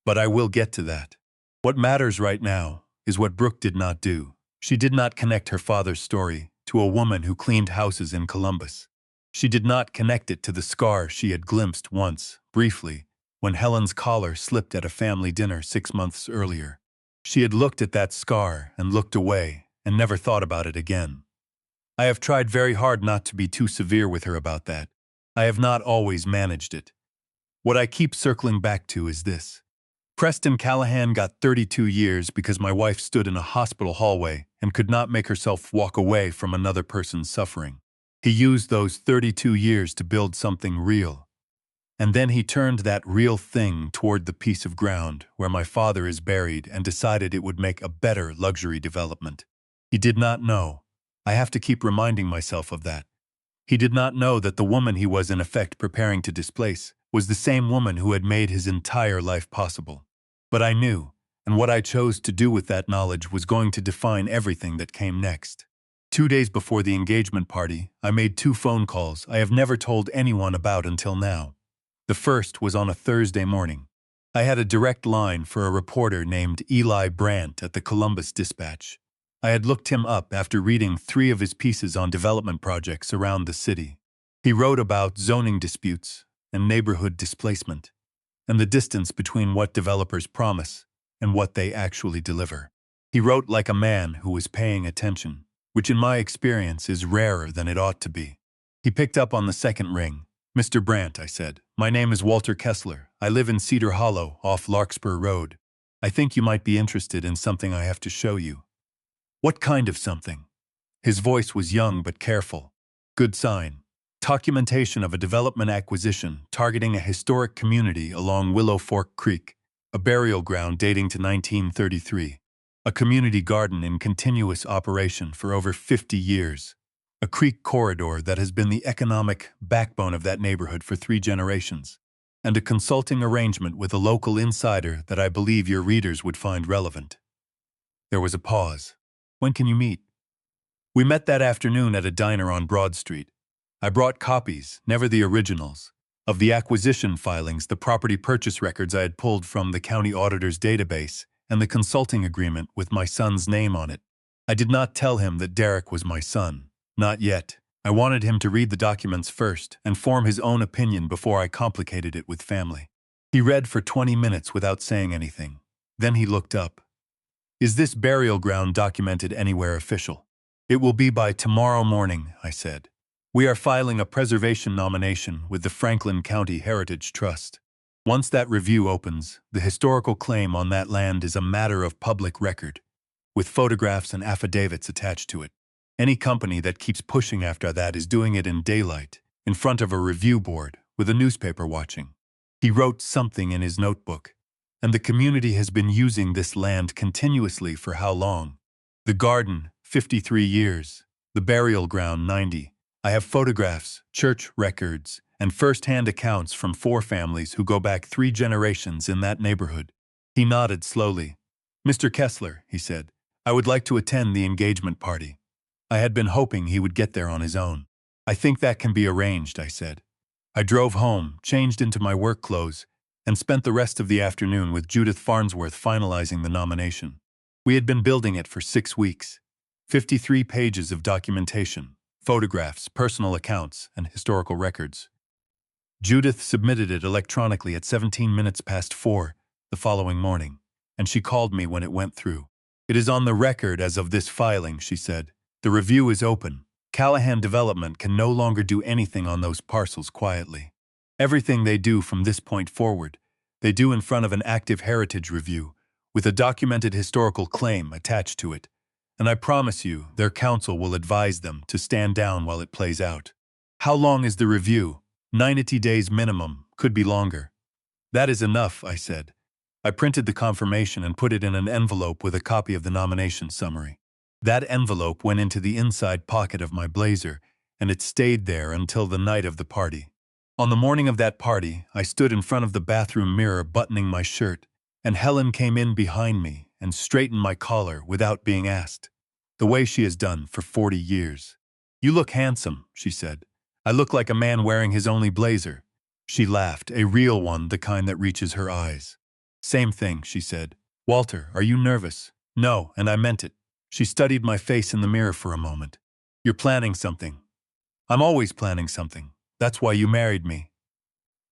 But I will get to that. What matters right now is what Brooke did not do. She did not connect her father's story to a woman who cleaned houses in Columbus. She did not connect it to the scar she had glimpsed once, briefly, when Helen's collar slipped at a family dinner 6 months earlier. She had looked at that scar and looked away and never thought about it again. I have tried very hard not to be too severe with her about that. I have not always managed it. What I keep circling back to is this. Preston Callahan got 32 years because my wife stood in a hospital hallway and could not make herself walk away from another person's suffering. He used those 32 years to build something real. And then he turned that real thing toward the piece of ground where my father is buried and decided it would make a better luxury development. He did not know. I have to keep reminding myself of that. He did not know that the woman he was in effect preparing to displace was the same woman who had made his entire life possible. But I knew, and what I chose to do with that knowledge was going to define everything that came next. 2 days before the engagement party, I made 2 phone calls I have never told anyone about until now. The first was on a Thursday morning. I had a direct line for a reporter named Eli Brandt at the Columbus Dispatch. I had looked him up after reading 3 of his pieces on development projects around the city. He wrote about zoning disputes and neighborhood displacement, and the distance between what developers promise and what they actually deliver. He wrote like a man who was paying attention, which in my experience is rarer than it ought to be. He picked up on the second ring. "Mr. Brandt," I said, "my name is Walter Kessler. I live in Cedar Hollow off Larkspur Road. I think you might be interested in something I have to show you." "What kind of something?" His voice was young but careful. "Good sign. Documentation of a development acquisition targeting a historic community along Willow Fork Creek, a burial ground dating to 1933. A community garden in continuous operation for over 50 years. A creek corridor that has been the economic backbone of that neighborhood for 3 generations. And a consulting arrangement with a local insider that I believe your readers would find relevant." There was a pause. "When can you meet?" "We met that afternoon at a diner on Broad Street. I brought copies, never the originals. of the acquisition filings, the property purchase records I had pulled from the county auditor's database, and the consulting agreement with my son's name on it. I did not tell him that Derek was my son. Not yet. I wanted him to read the documents first and form his own opinion before I complicated it with family. He read for 20 minutes without saying anything. Then he looked up. "Is this burial ground documented anywhere official?" "It will be by tomorrow morning," I said. "We are filing a preservation nomination with the Franklin County Heritage Trust. Once that review opens, the historical claim on that land is a matter of public record, with photographs and affidavits attached to it. Any company that keeps pushing after that is doing it in daylight, in front of a review board, with a newspaper watching." He wrote something in his notebook. "And the community has been using this land continuously for how long? The garden, 53 years. The burial ground, 90. I have photographs, church records, and first-hand accounts from 4 families who go back 3 generations in that neighborhood." He nodded slowly. "Mr. Kessler," he said, "I would like to attend the engagement party." I had been hoping he would get there on his own. "I think that can be arranged," I said. I drove home, changed into my work clothes, and spent the rest of the afternoon with Judith Farnsworth finalizing the nomination. We had been building it for 6 weeks. 53 pages of documentation, photographs, personal accounts, and historical records. Judith submitted it electronically at 17 minutes past 4 the following morning, and she called me when it went through. "It is on the record as of this filing," she said. "The review is open. Callahan Development can no longer do anything on those parcels quietly. Everything they do from this point forward, they do in front of an active heritage review, with a documented historical claim attached to it. And I promise you, their counsel will advise them to stand down while it plays out." "How long is the review?" 90 days minimum, could be longer." "That is enough," I said. I printed the confirmation and put it in an envelope with a copy of the nomination summary. That envelope went into the inside pocket of my blazer, and it stayed there until the night of the party. On the morning of that party, I stood in front of the bathroom mirror buttoning my shirt, and Helen came in behind me and straightened my collar without being asked, the way she has done for 40 years. "You look handsome," she said. "I look like a man wearing his only blazer." She laughed, a real one, the kind that reaches her eyes. "Same thing," she said. "Walter, are you nervous?" "No, and I meant it." She studied my face in the mirror for a moment. "You're planning something." "I'm always planning something. That's why you married me."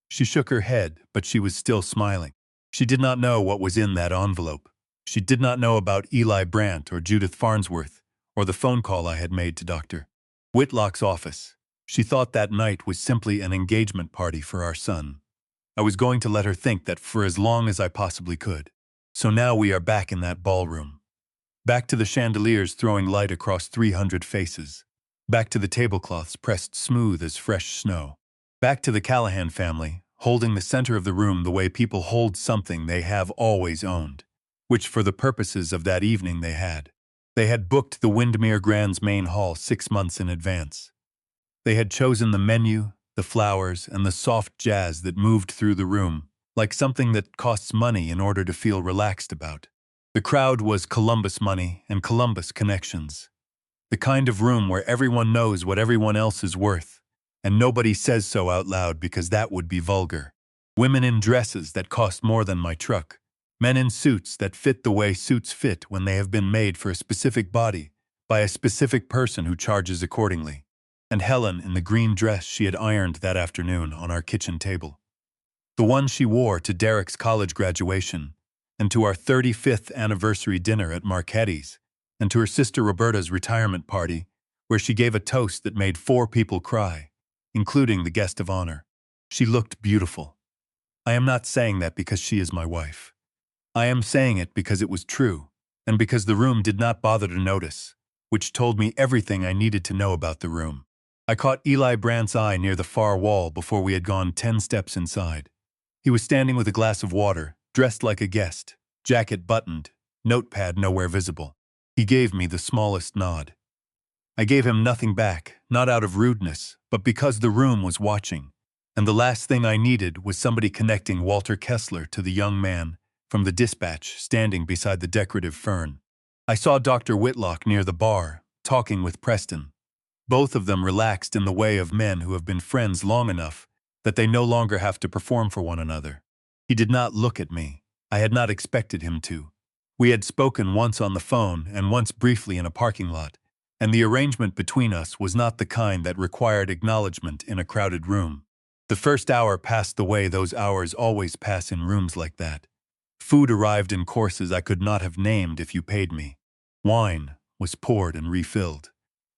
She shook her head, but she was still smiling. She did not know what was in that envelope. She did not know about Eli Brandt or Judith Farnsworth, or the phone call I had made to Dr. Whitlock's office. She thought that night was simply an engagement party for our son. I was going to let her think that for as long as I possibly could. So now we are back in that ballroom. Back to the chandeliers throwing light across 300 faces. Back to the tablecloths pressed smooth as fresh snow. Back to the Callahan family, holding the center of the room the way people hold something they have always owned, which for the purposes of that evening they had. They had booked the Windermere Grand's main hall 6 months in advance. They had chosen the menu, the flowers, and the soft jazz that moved through the room, like something that costs money in order to feel relaxed about. The crowd was Columbus money and Columbus connections. The kind of room where everyone knows what everyone else is worth, and nobody says so out loud because that would be vulgar. Women in dresses that cost more than my truck. Men in suits that fit the way suits fit when they have been made for a specific body, by a specific person who charges accordingly. And Helen in the green dress she had ironed that afternoon on our kitchen table. The one she wore to Derek's college graduation, and to our 35th anniversary dinner at Marchetti's, and to her sister Roberta's retirement party, where she gave a toast that made 4 people cry, including the guest of honor. She looked beautiful. I am not saying that because she is my wife. I am saying it because it was true, and because the room did not bother to notice, which told me everything I needed to know about the room. I caught Eli Brandt's eye near the far wall before we had gone 10 steps inside. He was standing with a glass of water, dressed like a guest, jacket buttoned, notepad nowhere visible. He gave me the smallest nod. I gave him nothing back, not out of rudeness, but because the room was watching, and the last thing I needed was somebody connecting Walter Kessler to the young man from the dispatch standing beside the decorative fern. I saw Dr. Whitlock near the bar, talking with Preston. Both of them relaxed in the way of men who have been friends long enough that they no longer have to perform for one another. He did not look at me. I had not expected him to. We had spoken once on the phone and once briefly in a parking lot, and the arrangement between us was not the kind that required acknowledgement in a crowded room. The first hour passed the way those hours always pass in rooms like that. Food arrived in courses I could not have named if you paid me. Wine was poured and refilled.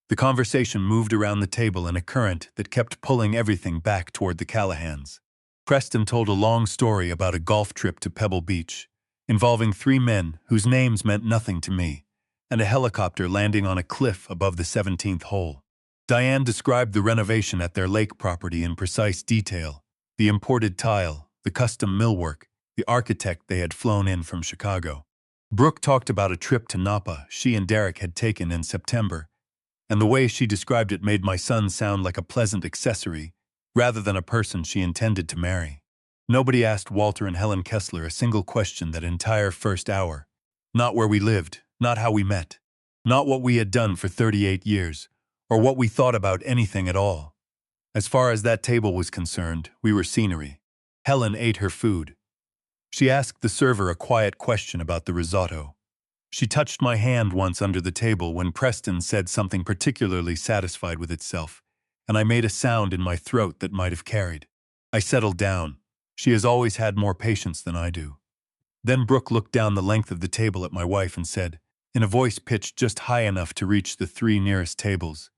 The conversation moved around the table in a current that kept pulling everything back toward the Callahans. Preston told a long story about a golf trip to Pebble Beach, involving 3 men whose names meant nothing to me, and a helicopter landing on a cliff above the 17th hole. Diane described the renovation at their lake property in precise detail, the imported tile, the custom millwork, the architect they had flown in from Chicago. Brooke talked about a trip to Napa she and Derek had taken in September, and the way she described it made my son sound like a pleasant accessory, rather than a person she intended to marry. Nobody asked Walter and Helen Kessler a single question that entire first hour. Not where we lived, not how we met, not what we had done for 38 years, or what we thought about anything at all. As far as that table was concerned, we were scenery. Helen ate her food. She asked the server a quiet question about the risotto. She touched my hand once under the table when Preston said something particularly satisfied with itself, and I made a sound in my throat that might have carried. I settled down. She has always had more patience than I do. Then Brooke looked down the length of the table at my wife and said, in a voice pitched just high enough to reach the 3 nearest tables,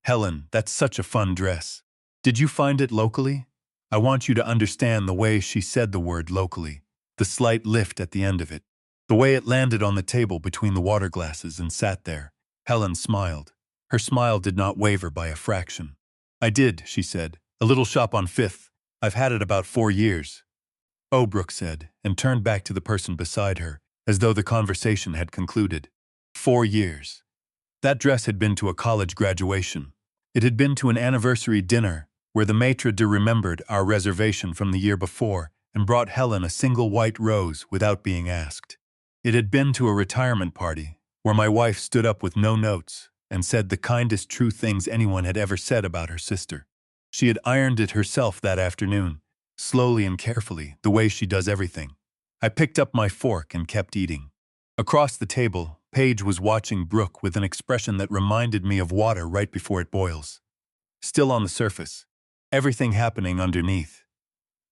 "Helen, that's such a fun dress. Did you find it locally?" I want you to understand the way she said the word locally, the slight lift at the end of it, the way it landed on the table between the water glasses and sat there. Helen smiled. Her smile did not waver by a fraction. "I did," she said. "A little shop on 5th. I've had it about 4 years. "Oh," Brooke said, and turned back to the person beside her, as though the conversation had concluded. 4 years. That dress had been to a college graduation. It had been to an anniversary dinner, where the maitre d' remembered our reservation from the year before and brought Helen a single white rose without being asked. It had been to a retirement party, where my wife stood up with no notes and said the kindest true things anyone had ever said about her sister. She had ironed it herself that afternoon, slowly and carefully, the way she does everything. I picked up my fork and kept eating. Across the table, Paige was watching Brooke with an expression that reminded me of water right before it boils. Still on the surface, everything happening underneath.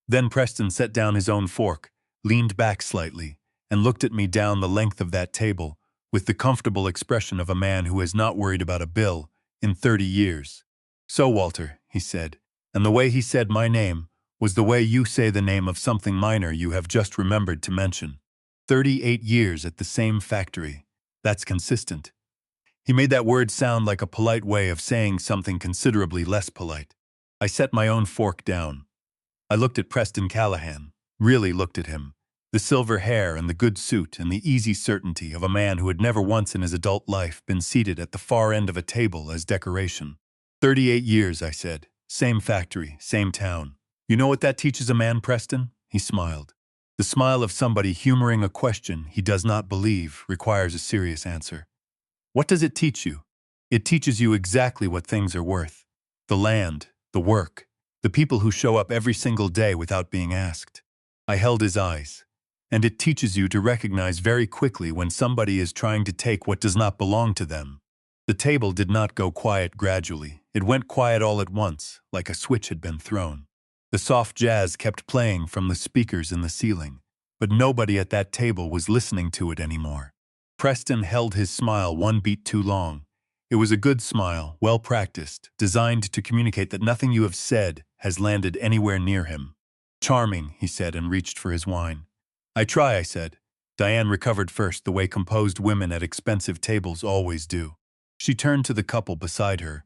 Then Preston set down his own fork, leaned back slightly, and looked at me down the length of that table with the comfortable expression of a man who has not worried about a bill in 30 years. "So, Walter," he said, and the way he said my name was the way you say the name of something minor you have just remembered to mention. 38 years at the same factory. That's consistent. He made that word sound like a polite way of saying something considerably less polite. I set my own fork down. I looked at Preston Callahan, really looked at him. The silver hair and the good suit and the easy certainty of a man who had never once in his adult life been seated at the far end of a table as decoration. 38 years, I said. Same factory, same town. You know what that teaches a man, Preston? He smiled. The smile of somebody humoring a question he does not believe requires a serious answer. What does it teach you? It teaches you exactly what things are worth. The land, the work, the people who show up every single day without being asked. I held his eyes. And it teaches you to recognize very quickly when somebody is trying to take what does not belong to them. The table did not go quiet gradually. It went quiet all at once, like a switch had been thrown. The soft jazz kept playing from the speakers in the ceiling, but nobody at that table was listening to it anymore. Preston held his smile one beat too long. It was a good smile, well practiced, designed to communicate that nothing you have said has landed anywhere near him. "Charming," he said, and reached for his wine. "I try," I said. Diane recovered first, the way composed women at expensive tables always do. She turned to the couple beside her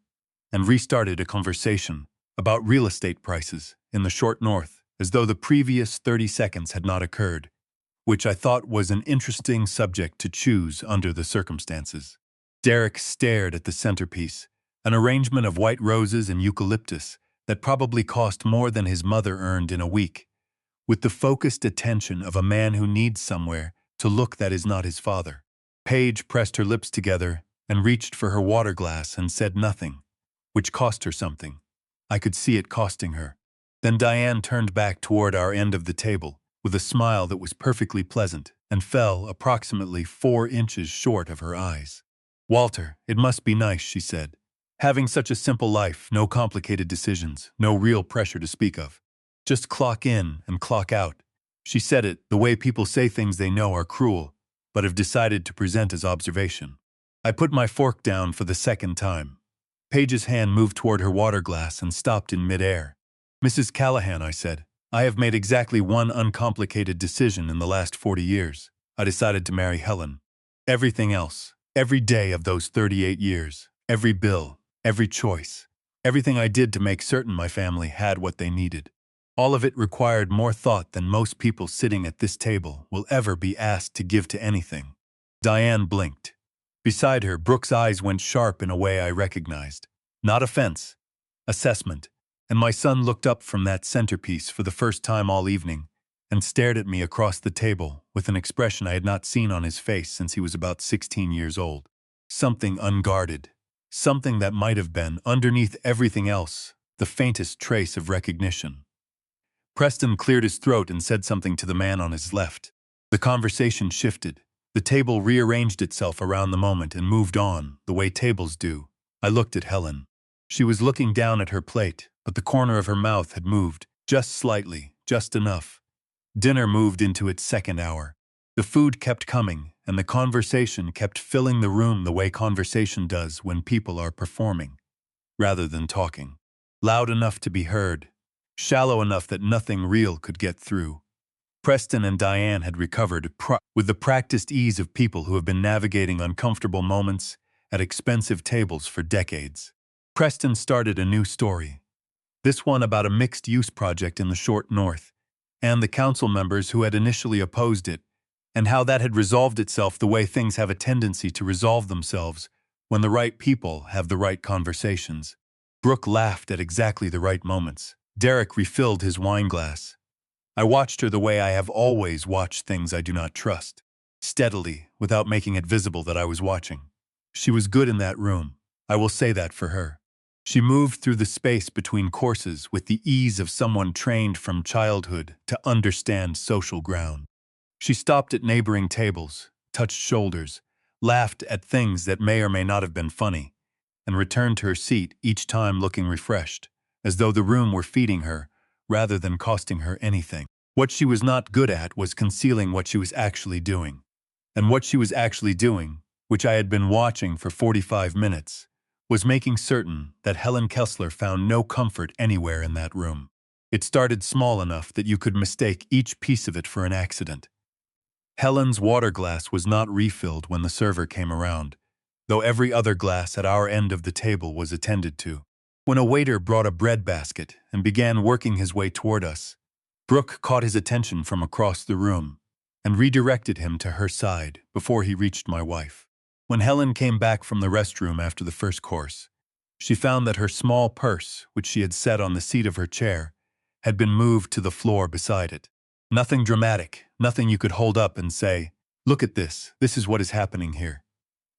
and restarted a conversation about real estate prices in the short north, as though the previous 30 seconds had not occurred, which I thought was an interesting subject to choose under the circumstances. Derek stared at the centerpiece, an arrangement of white roses and eucalyptus that probably cost more than his mother earned in a week, with the focused attention of a man who needs somewhere to look that is not his father. Paige pressed her lips together and reached for her water glass and said nothing, which cost her something. I could see it costing her. Then Diane turned back toward our end of the table, with a smile that was perfectly pleasant, and fell approximately 4 inches short of her eyes. "Walter, it must be nice," she said. "Having such a simple life, no complicated decisions, no real pressure to speak of. Just clock in and clock out." She said it the way people say things they know are cruel, but have decided to present as observation. I put my fork down for the second time. Paige's hand moved toward her water glass and stopped in midair. "Mrs. Callahan," I said, "I have made exactly one uncomplicated decision in the last 40 years. I decided to marry Helen. Everything else, every day of those 38 years, every bill, every choice, everything I did to make certain my family had what they needed. All of it required more thought than most people sitting at this table will ever be asked to give to anything." Diane blinked. Beside her, Brooke's eyes went sharp in a way I recognized. Not offense, assessment. And my son looked up from that centerpiece for the first time all evening and stared at me across the table with an expression I had not seen on his face since he was about 16 years old. Something unguarded. Something that might have been, underneath everything else, the faintest trace of recognition. Preston cleared his throat and said something to the man on his left. The conversation shifted. The table rearranged itself around the moment and moved on, the way tables do. I looked at Helen. She was looking down at her plate, but the corner of her mouth had moved, just slightly, just enough. Dinner moved into its second hour. The food kept coming, and the conversation kept filling the room the way conversation does when people are performing, rather than talking. Loud enough to be heard, shallow enough that nothing real could get through. Preston and Diane had recovered with the practiced ease of people who have been navigating uncomfortable moments at expensive tables for decades. Preston started a new story, this one about a mixed-use project in the short north, and the council members who had initially opposed it, and how that had resolved itself the way things have a tendency to resolve themselves when the right people have the right conversations. Brooke laughed at exactly the right moments. Derek refilled his wine glass. I watched her the way I have always watched things I do not trust, steadily, without making it visible that I was watching. She was good in that room. I will say that for her. She moved through the space between courses with the ease of someone trained from childhood to understand social ground. She stopped at neighboring tables, touched shoulders, laughed at things that may or may not have been funny, and returned to her seat each time looking refreshed, as though the room were feeding her rather than costing her anything. What she was not good at was concealing what she was actually doing. And what she was actually doing, which I had been watching for 45 minutes, was making certain that Helen Kessler found no comfort anywhere in that room. It started small enough that you could mistake each piece of it for an accident. Helen's water glass was not refilled when the server came around, though every other glass at our end of the table was attended to. When a waiter brought a bread basket and began working his way toward us, Brooke caught his attention from across the room and redirected him to her side before he reached my wife. When Helen came back from the restroom after the first course, she found that her small purse, which she had set on the seat of her chair, had been moved to the floor beside it. Nothing dramatic, nothing you could hold up and say, "Look at this is what is happening here."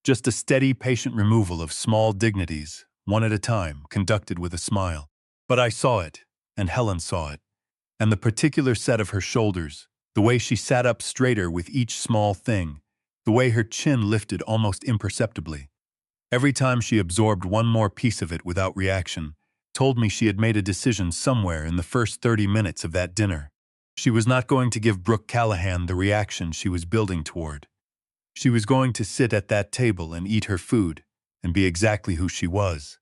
Just a steady, patient removal of small dignities, one at a time, conducted with a smile. But I saw it, and Helen saw it, and the particular set of her shoulders, the way she sat up straighter with each small thing, the way her chin lifted almost imperceptibly. Every time she absorbed one more piece of it without reaction, told me she had made a decision somewhere in the first 30 minutes of that dinner. She was not going to give Brooke Callahan the reaction she was building toward. She was going to sit at that table and eat her food and be exactly who she was.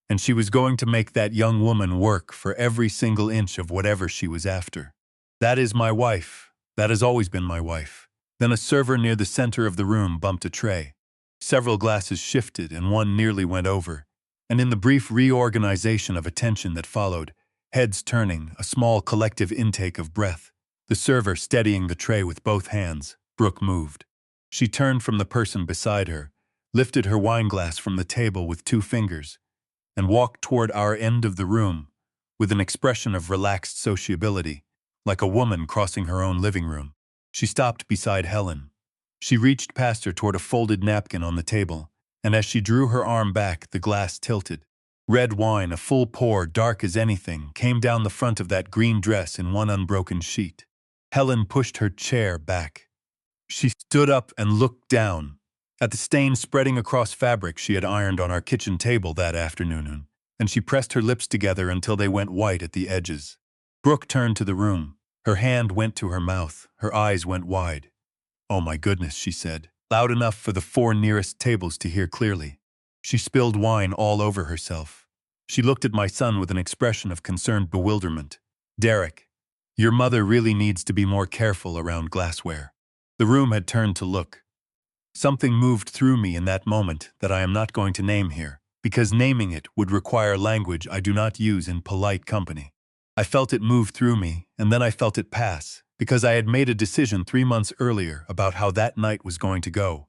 And she was going to make that young woman work for every single inch of whatever she was after. That is my wife. That has always been my wife. Then a server near the center of the room bumped a tray. Several glasses shifted and one nearly went over. And in the brief reorganization of attention that followed, heads turning, a small collective intake of breath, the server steadying the tray with both hands, Brooke moved. She turned from the person beside her, lifted her wineglass from the table with 2 fingers, and walked toward our end of the room with an expression of relaxed sociability, like a woman crossing her own living room. She stopped beside Helen. She reached past her toward a folded napkin on the table, and as she drew her arm back, the glass tilted. Red wine, a full pour, dark as anything, came down the front of that green dress in one unbroken sheet. Helen pushed her chair back. She stood up and looked down at the stain spreading across fabric she had ironed on our kitchen table that afternoon, and she pressed her lips together until they went white at the edges. Brooke turned to the room. Her hand went to her mouth. Her eyes went wide. "Oh my goodness," she said, loud enough for the 4 nearest tables to hear clearly. She spilled wine all over herself. She looked at my son with an expression of concerned bewilderment. "Derek, your mother really needs to be more careful around glassware." The room had turned to look. Something moved through me in that moment that I am not going to name here, because naming it would require language I do not use in polite company. I felt it move through me, and then I felt it pass, because I had made a decision 3 months earlier about how that night was going to go,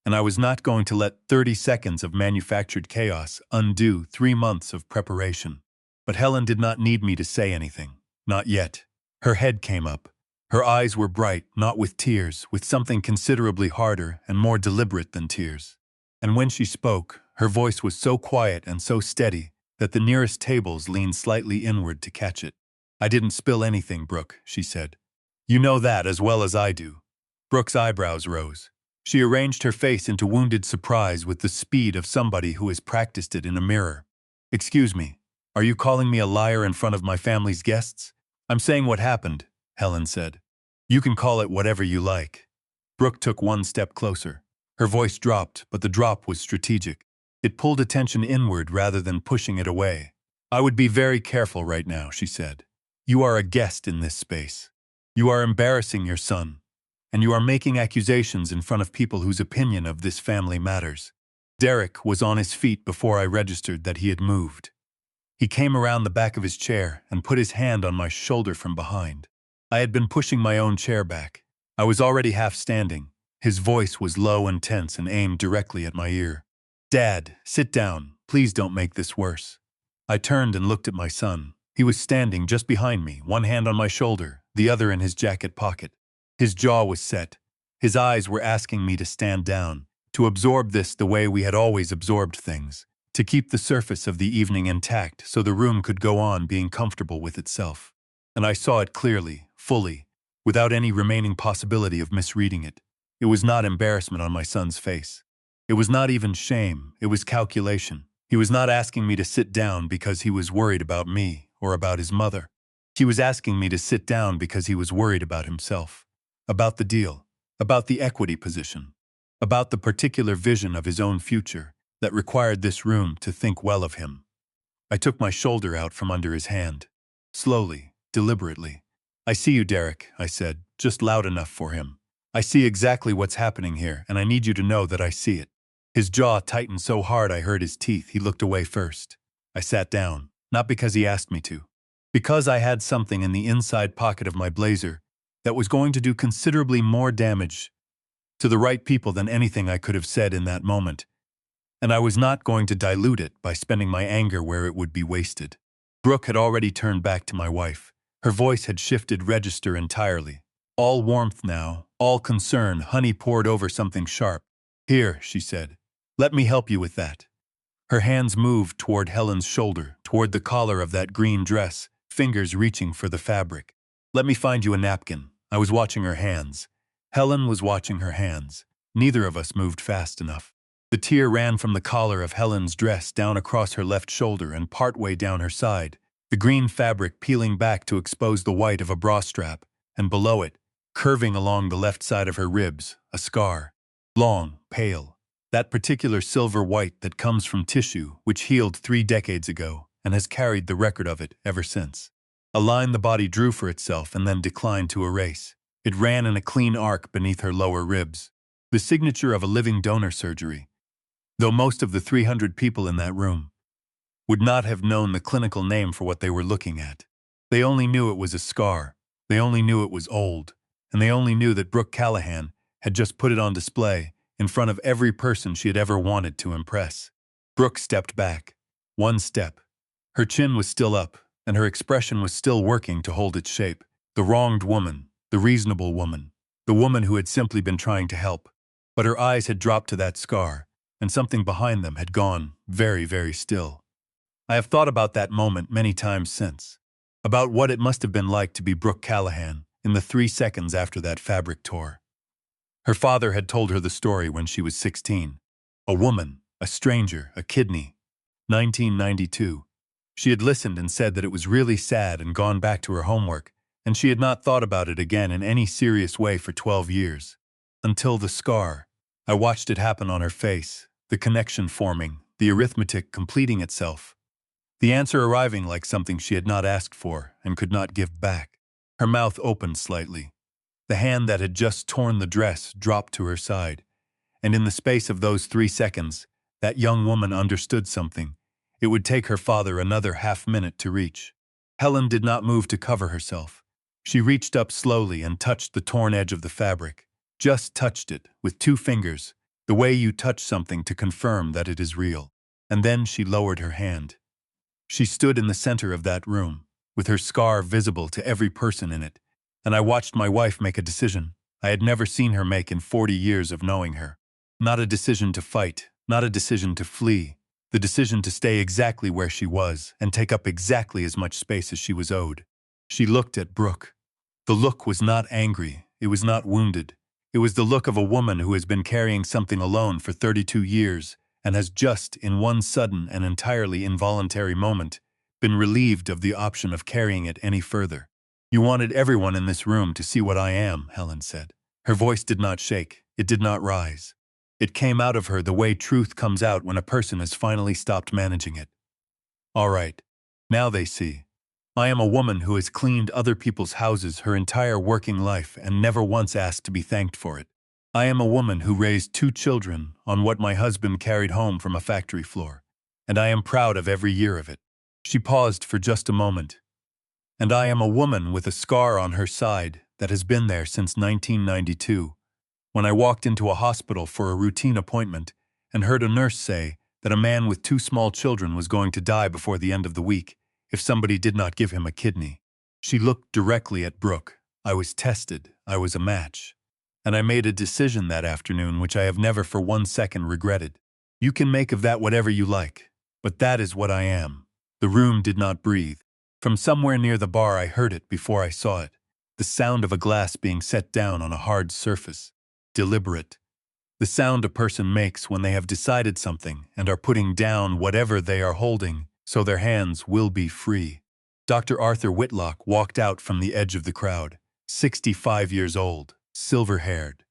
and I was not going to let 30 seconds of manufactured chaos undo 3 months of preparation. But Helen did not need me to say anything. Not yet. Her head came up. Her eyes were bright, not with tears, with something considerably harder and more deliberate than tears. And when she spoke, her voice was so quiet and so steady that the nearest tables leaned slightly inward to catch it. "I didn't spill anything, Brooke," she said. "You know that as well as I do." Brooke's eyebrows rose. She arranged her face into wounded surprise with the speed of somebody who has practiced it in a mirror. "Excuse me, are you calling me a liar in front of my family's guests?" "I'm saying what happened," Helen said. "You can call it whatever you like." Brooke took one step closer. Her voice dropped, but the drop was strategic. It pulled attention inward rather than pushing it away. "I would be very careful right now," she said. "You are a guest in this space. You are embarrassing your son, and you are making accusations in front of people whose opinion of this family matters." Derek was on his feet before I registered that he had moved. He came around the back of his chair and put his hand on my shoulder from behind. I had been pushing my own chair back. I was already half standing. His voice was low and tense and aimed directly at my ear. "Dad, sit down. Please don't make this worse." I turned and looked at my son. He was standing just behind me, one hand on my shoulder, the other in his jacket pocket. His jaw was set. His eyes were asking me to stand down, to absorb this the way we had always absorbed things, to keep the surface of the evening intact so the room could go on being comfortable with itself. And I saw it clearly, fully, without any remaining possibility of misreading it. It was not embarrassment on my son's face. It was not even shame, it was calculation. He was not asking me to sit down because he was worried about me or about his mother. He was asking me to sit down because he was worried about himself, about the deal, about the equity position, about the particular vision of his own future that required this room to think well of him. I took my shoulder out from under his hand. Slowly, deliberately. "I see you, Derek," I said, just loud enough for him. "I see exactly what's happening here, and I need you to know that I see it." His jaw tightened so hard I heard his teeth. He looked away first. I sat down, not because he asked me to, because I had something in the inside pocket of my blazer that was going to do considerably more damage to the right people than anything I could have said in that moment, and I was not going to dilute it by spending my anger where it would be wasted. Brooke had already turned back to my wife. Her voice had shifted register entirely. All warmth now, all concern, honey poured over something sharp. "Here," she said. "Let me help you with that." Her hands moved toward Helen's shoulder, toward the collar of that green dress, fingers reaching for the fabric. "Let me find you a napkin." I was watching her hands. Helen was watching her hands. Neither of us moved fast enough. The tear ran from the collar of Helen's dress down across her left shoulder and partway down her side, the green fabric peeling back to expose the white of a bra strap, and below it, curving along the left side of her ribs, a scar. Long, pale. That particular silver white that comes from tissue which healed 3 decades ago and has carried the record of it ever since. A line the body drew for itself and then declined to erase. It ran in a clean arc beneath her lower ribs. The signature of a living donor surgery. Though most of the 300 people in that room would not have known the clinical name for what they were looking at. They only knew it was a scar. They only knew it was old. And they only knew that Brooke Callahan had just put it on display in front of every person she had ever wanted to impress. Brooke stepped back. One step. Her chin was still up, and her expression was still working to hold its shape. The wronged woman, the reasonable woman, the woman who had simply been trying to help. But her eyes had dropped to that scar, and something behind them had gone very, very still. I have thought about that moment many times since. About what it must have been like to be Brooke Callahan in the 3 seconds after that fabric tore. Her father had told her the story when she was 16. A woman, a stranger, a kidney. 1992. She had listened and said that it was really sad and gone back to her homework, and she had not thought about it again in any serious way for 12 years. Until the scar. I watched it happen on her face, the connection forming, the arithmetic completing itself. The answer arriving like something she had not asked for and could not give back. Her mouth opened slightly. The hand that had just torn the dress dropped to her side, and in the space of those 3 seconds, that young woman understood something. It would take her father another half-minute to reach. Helen did not move to cover herself. She reached up slowly and touched the torn edge of the fabric. Just touched it, with 2 fingers, the way you touch something to confirm that it is real. And then she lowered her hand. She stood in the center of that room, with her scar visible to every person in it, and I watched my wife make a decision I had never seen her make in 40 years of knowing her. Not a decision to fight, not a decision to flee, the decision to stay exactly where she was and take up exactly as much space as she was owed. She looked at Brooke. The look was not angry, it was not wounded. It was the look of a woman who has been carrying something alone for 32 years and has just, in one sudden and entirely involuntary moment, been relieved of the option of carrying it any further. "You wanted everyone in this room to see what I am," Helen said. Her voice did not shake, it did not rise. It came out of her the way truth comes out when a person has finally stopped managing it. "All right. Now they see. I am a woman who has cleaned other people's houses her entire working life and never once asked to be thanked for it. I am a woman who raised 2 children on what my husband carried home from a factory floor, and I am proud of every year of it." She paused for just a moment. "And I am a woman with a scar on her side that has been there since 1992, when I walked into a hospital for a routine appointment and heard a nurse say that a man with 2 small children was going to die before the end of the week if somebody did not give him a kidney." She looked directly at Brooke. I was tested. I was a match. And I made a decision that afternoon which I have never for 1 second regretted. You can make of that whatever you like, but that is what I am. The room did not breathe. From somewhere near the bar I heard it before I saw it. The sound of a glass being set down on a hard surface. Deliberate. The sound a person makes when they have decided something and are putting down whatever they are holding so their hands will be free. Dr. Arthur Whitlock walked out from the edge of the crowd, 65 years old, silver-haired,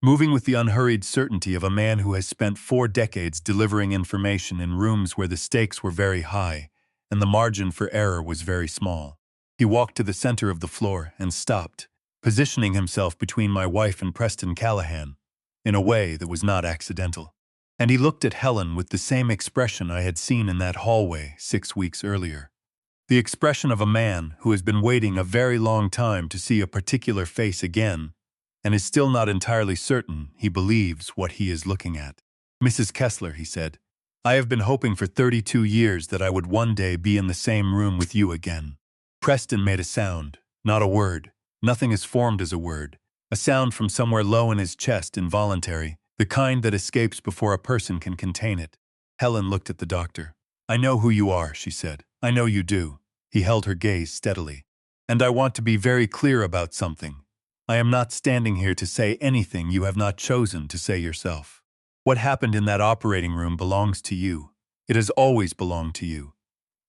moving with the unhurried certainty of a man who has spent 4 decades delivering information in rooms where the stakes were very high and the margin for error was very small. He walked to the center of the floor and stopped, positioning himself between my wife and Preston Callahan, in a way that was not accidental. And he looked at Helen with the same expression I had seen in that hallway 6 weeks earlier. The expression of a man who has been waiting a very long time to see a particular face again, and is still not entirely certain he believes what he is looking at. "Mrs. Kessler," he said, "I have been hoping for 32 years that I would one day be in the same room with you again." Preston made a sound, not a word. Nothing is formed as a word. A sound from somewhere low in his chest, involuntary, the kind that escapes before a person can contain it. Helen looked at the doctor. "I know who you are," she said. "I know you do." He held her gaze steadily. "And I want to be very clear about something. I am not standing here to say anything you have not chosen to say yourself. What happened in that operating room belongs to you. It has always belonged to you."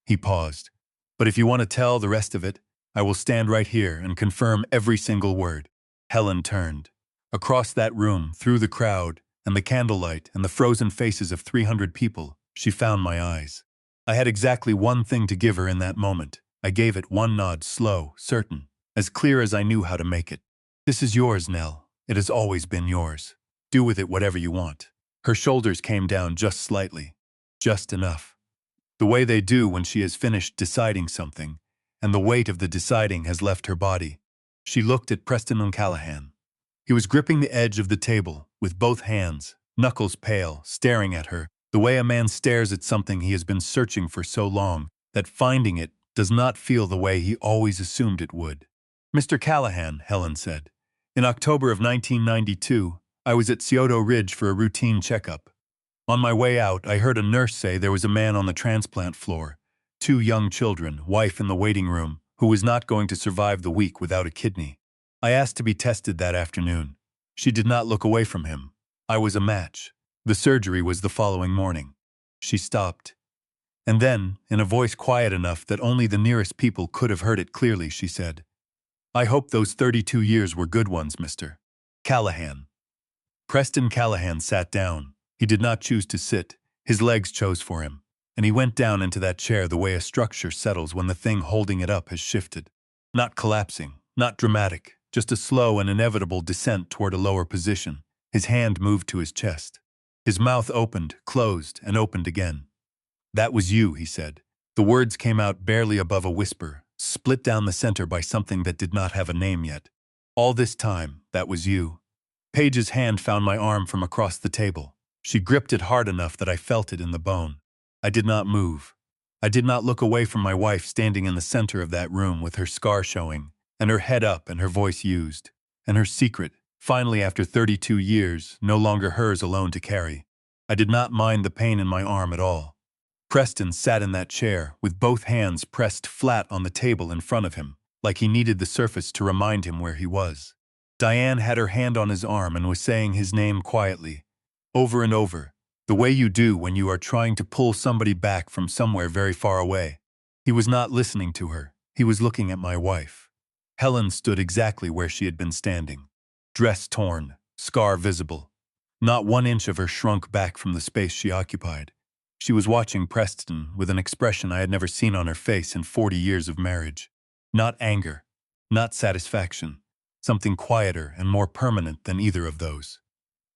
He paused. "But if you want to tell the rest of it, I will stand right here and confirm every single word." Helen turned. Across that room, through the crowd, and the candlelight, and the frozen faces of 300 people, she found my eyes. I had exactly one thing to give her in that moment. I gave it one nod, slow, certain, as clear as I knew how to make it. "This is yours, Nell. It has always been yours. Do with it whatever you want." Her shoulders came down just slightly. Just enough. The way they do when she has finished deciding something, and the weight of the deciding has left her body. She looked at Preston Callahan. He was gripping the edge of the table, with both hands, knuckles pale, staring at her, the way a man stares at something he has been searching for so long, that finding it does not feel the way he always assumed it would. "Mr. Callahan," Helen said, "in October of 1992, I was at Scioto Ridge for a routine checkup. On my way out, I heard a nurse say there was a man on the transplant floor, 2 young children, wife in the waiting room, who was not going to survive the week without a kidney. I asked to be tested that afternoon. She did not look away from him. I was a match. The surgery was the following morning. She stopped. And then, in a voice quiet enough that only the nearest people could have heard it clearly, she said, "I hope those 32 years were good ones, Mr. Callahan." Preston Callahan sat down. He did not choose to sit. His legs chose for him. And he went down into that chair the way a structure settles when the thing holding it up has shifted. Not collapsing, not dramatic, just a slow and inevitable descent toward a lower position. His hand moved to his chest. His mouth opened, closed, and opened again. "That was you," he said. The words came out barely above a whisper, split down the center by something that did not have a name yet. "All this time, that was you." Paige's hand found my arm from across the table. She gripped it hard enough that I felt it in the bone. I did not move. I did not look away from my wife standing in the center of that room with her scar showing, and her head up and her voice used, and her secret, finally after 32 years, no longer hers alone to carry. I did not mind the pain in my arm at all. Preston sat in that chair, with both hands pressed flat on the table in front of him, like he needed the surface to remind him where he was. Diane had her hand on his arm and was saying his name quietly, over and over, the way you do when you are trying to pull somebody back from somewhere very far away. He was not listening to her. He was looking at my wife. Helen stood exactly where she had been standing. Dress torn, scar visible. Not 1 inch of her shrunk back from the space she occupied. She was watching Preston with an expression I had never seen on her face in 40 years of marriage. Not anger, not satisfaction. Something quieter and more permanent than either of those.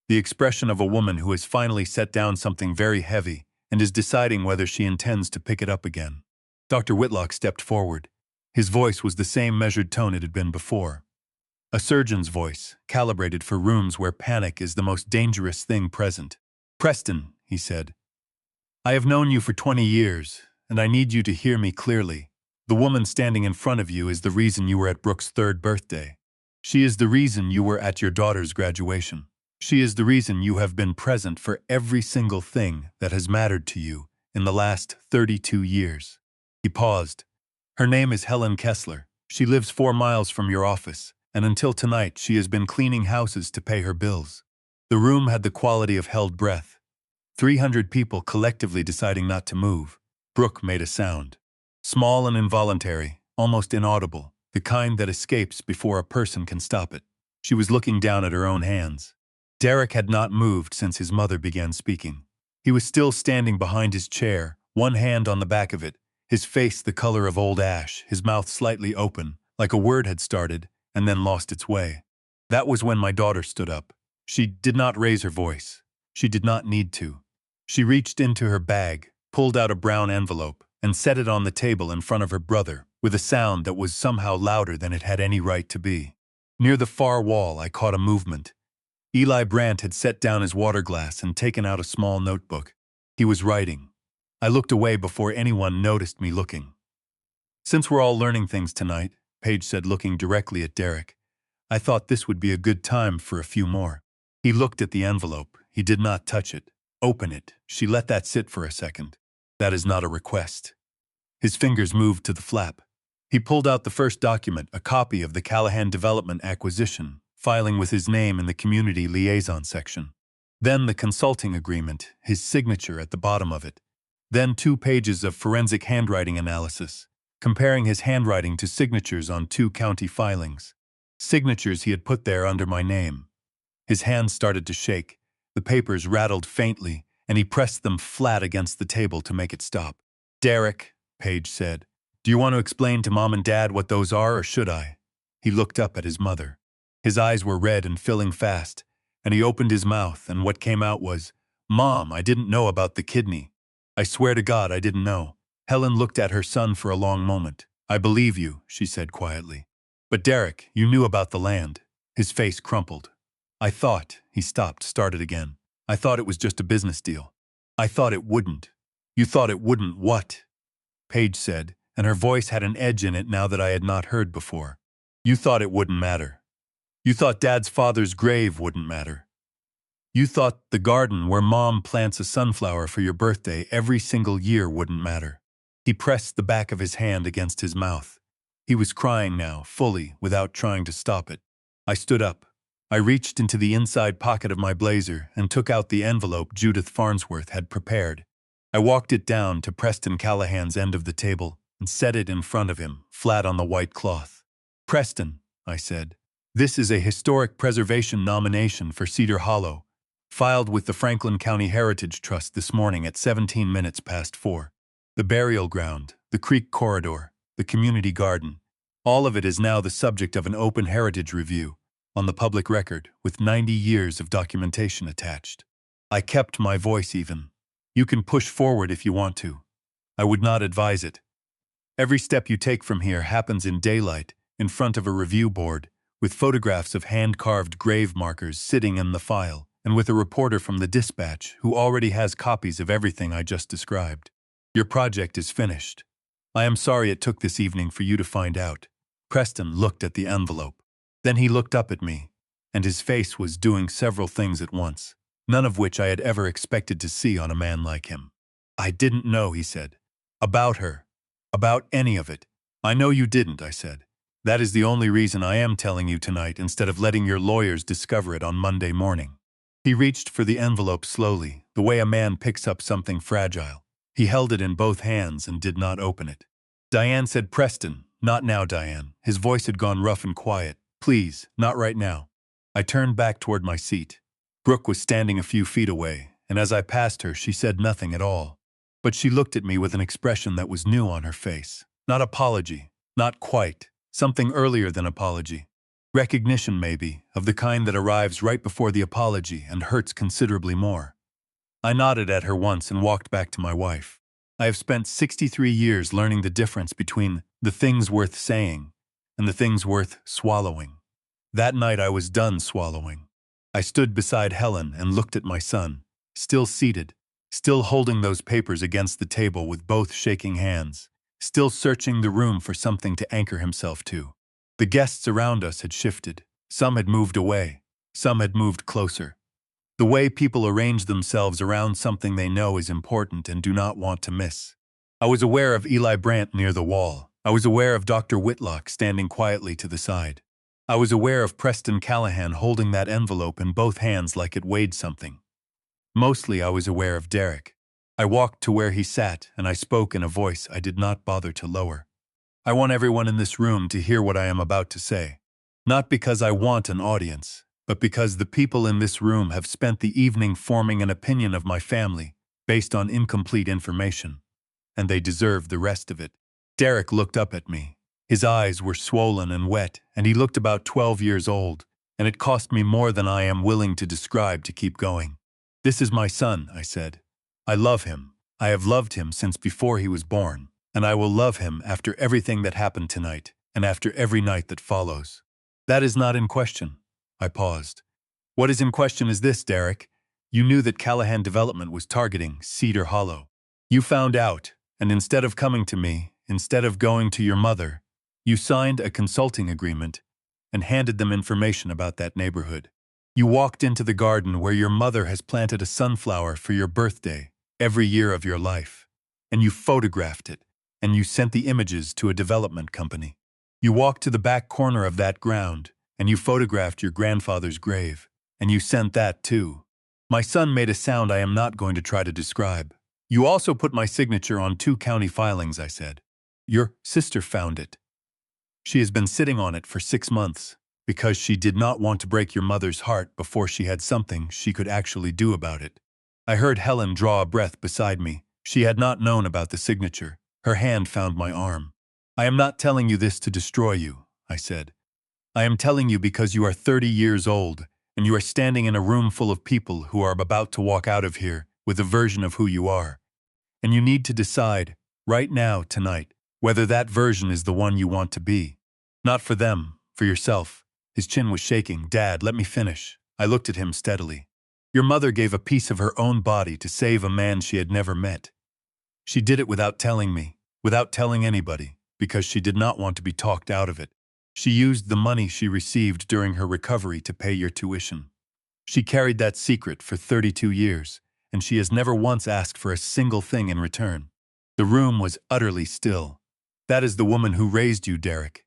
The expression of a woman who has finally set down something very heavy and is deciding whether she intends to pick it up again. Dr. Whitlock stepped forward. His voice was the same measured tone it had been before. A surgeon's voice, calibrated for rooms where panic is the most dangerous thing present. "Preston," he said, "I have known you for 20 years, and I need you to hear me clearly. The woman standing in front of you is the reason you were at Brooke's 3rd birthday. She is the reason you were at your daughter's graduation. She is the reason you have been present for every single thing that has mattered to you in the last 32 years. He paused. "Her name is Helen Kessler. She lives 4 miles from your office, and until tonight she has been cleaning houses to pay her bills." The room had the quality of held breath. 300 people collectively deciding not to move. Brooke made a sound. Small and involuntary, almost inaudible, the kind that escapes before a person can stop it. She was looking down at her own hands. Derek had not moved since his mother began speaking. He was still standing behind his chair, one hand on the back of it, his face the color of old ash, his mouth slightly open, like a word had started and then lost its way. That was when my daughter stood up. She did not raise her voice. She did not need to. She reached into her bag, pulled out a brown envelope, and set it on the table in front of her brother, with a sound that was somehow louder than it had any right to be. Near the far wall, I caught a movement. Eli Brandt had set down his water glass and taken out a small notebook. He was writing. I looked away before anyone noticed me looking. "Since we're all learning things tonight," Paige said, looking directly at Derek, "I thought this would be a good time for a few more." He looked at the envelope. He did not touch it. "Open it." She let that sit for a second. "That is not a request." His fingers moved to the flap. He pulled out the first document, a copy of the Callahan Development acquisition, filing with his name in the Community Liaison section. Then the consulting agreement, his signature at the bottom of it. Then 2 pages of forensic handwriting analysis, comparing his handwriting to signatures on 2 county filings. Signatures he had put there under my name. His hands started to shake. The papers rattled faintly, and he pressed them flat against the table to make it stop. "Derek," Paige said, "do you want to explain to Mom and Dad what those are, or should I?" He looked up at his mother. His eyes were red and filling fast, and he opened his mouth, and what came out was, "Mom, I didn't know about the kidney. I swear to God I didn't know." Helen looked at her son for a long moment. "I believe you," she said quietly. "But Derek, you knew about the land." His face crumpled. "I thought," he stopped, started again. "I thought it was just a business deal. I thought it wouldn't." "You thought it wouldn't what?" Paige said, and her voice had an edge in it now that I had not heard before. "You thought it wouldn't matter. You thought Dad's father's grave wouldn't matter. You thought the garden where Mom plants a sunflower for your birthday every single year wouldn't matter. He pressed the back of his hand against his mouth. He was crying now, fully, without trying to stop it. I stood up. I reached into the inside pocket of my blazer and took out the envelope Judith Farnsworth had prepared. I walked it down to Preston Callahan's end of the table and set it in front of him, flat on the white cloth. "Preston," I said, "this is a historic preservation nomination for Cedar Hollow, filed with the Franklin County Heritage Trust this morning at 17 minutes past 4. The burial ground, the creek corridor, the community garden, all of it is now the subject of an open heritage review, on the public record, with 90 years of documentation attached." I kept my voice even. "You can push forward if you want to. I would not advise it. Every step you take from here happens in daylight, in front of a review board, with photographs of hand-carved grave markers sitting in the file, and with a reporter from the Dispatch who already has copies of everything I just described. Your project is finished. I am sorry it took this evening for you to find out." Preston looked at the envelope. Then he looked up at me, and his face was doing several things at once, none of which I had ever expected to see on a man like him. "I didn't know," he said. "About her. About any of it." "I know you didn't," I said. "That is the only reason I am telling you tonight instead of letting your lawyers discover it on Monday morning." He reached for the envelope slowly, the way a man picks up something fragile. He held it in both hands and did not open it. "Diane," said Preston. "Not now, Diane." His voice had gone rough and quiet. "Please, not right now." I turned back toward my seat. Brooke was standing a few feet away, and as I passed her, she said nothing at all. But she looked at me with an expression that was new on her face. Not apology. Not quite. Something earlier than apology. Recognition, maybe, of the kind that arrives right before the apology and hurts considerably more. I nodded at her once and walked back to my wife. I have spent 63 years learning the difference between the things worth saying and the things worth swallowing. That night I was done swallowing. I stood beside Helen and looked at my son, still seated, still holding those papers against the table with both shaking hands, still searching the room for something to anchor himself to. The guests around us had shifted. Some had moved away. Some had moved closer. The way people arrange themselves around something they know is important and do not want to miss. I was aware of Eli Brandt near the wall. I was aware of Dr. Whitlock standing quietly to the side. I was aware of Preston Callahan holding that envelope in both hands like it weighed something. Mostly I was aware of Derek. I walked to where he sat and I spoke in a voice I did not bother to lower. "I want everyone in this room to hear what I am about to say. Not because I want an audience, but because the people in this room have spent the evening forming an opinion of my family based on incomplete information, and they deserve the rest of it." Derek looked up at me. His eyes were swollen and wet, and he looked about 12 years old, and it cost me more than I am willing to describe to keep going. "This is my son," I said. "I love him. I have loved him since before he was born, and I will love him after everything that happened tonight, and after every night that follows. That is not in question." I paused. "What is in question is this, Derek. You knew that Callahan Development was targeting Cedar Hollow. You found out, and instead of coming to me, instead of going to your mother, you signed a consulting agreement and handed them information about that neighborhood. You walked into the garden where your mother has planted a sunflower for your birthday every year of your life, and you photographed it, and you sent the images to a development company. You walked to the back corner of that ground, and you photographed your grandfather's grave, and you sent that too. My son made a sound I am not going to try to describe. You also put my signature on 2 county filings," I said. "Your sister found it. She has been sitting on it for 6 months, because she did not want to break your mother's heart before she had something she could actually do about it." I heard Helen draw a breath beside me. She had not known about the signature. Her hand found my arm. "I am not telling you this to destroy you," I said. "I am telling you because you are 30 years old, and you are standing in a room full of people who are about to walk out of here with a version of who you are. And you need to decide, right now, tonight, whether that version is the one you want to be. Not for them, for yourself." His chin was shaking. "Dad, let me finish." I looked at him steadily. "Your mother gave a piece of her own body to save a man she had never met. She did it without telling me, without telling anybody, because she did not want to be talked out of it. She used the money she received during her recovery to pay your tuition. She carried that secret for 32 years, and she has never once asked for a single thing in return. The room was utterly still. That is the woman who raised you, Derek.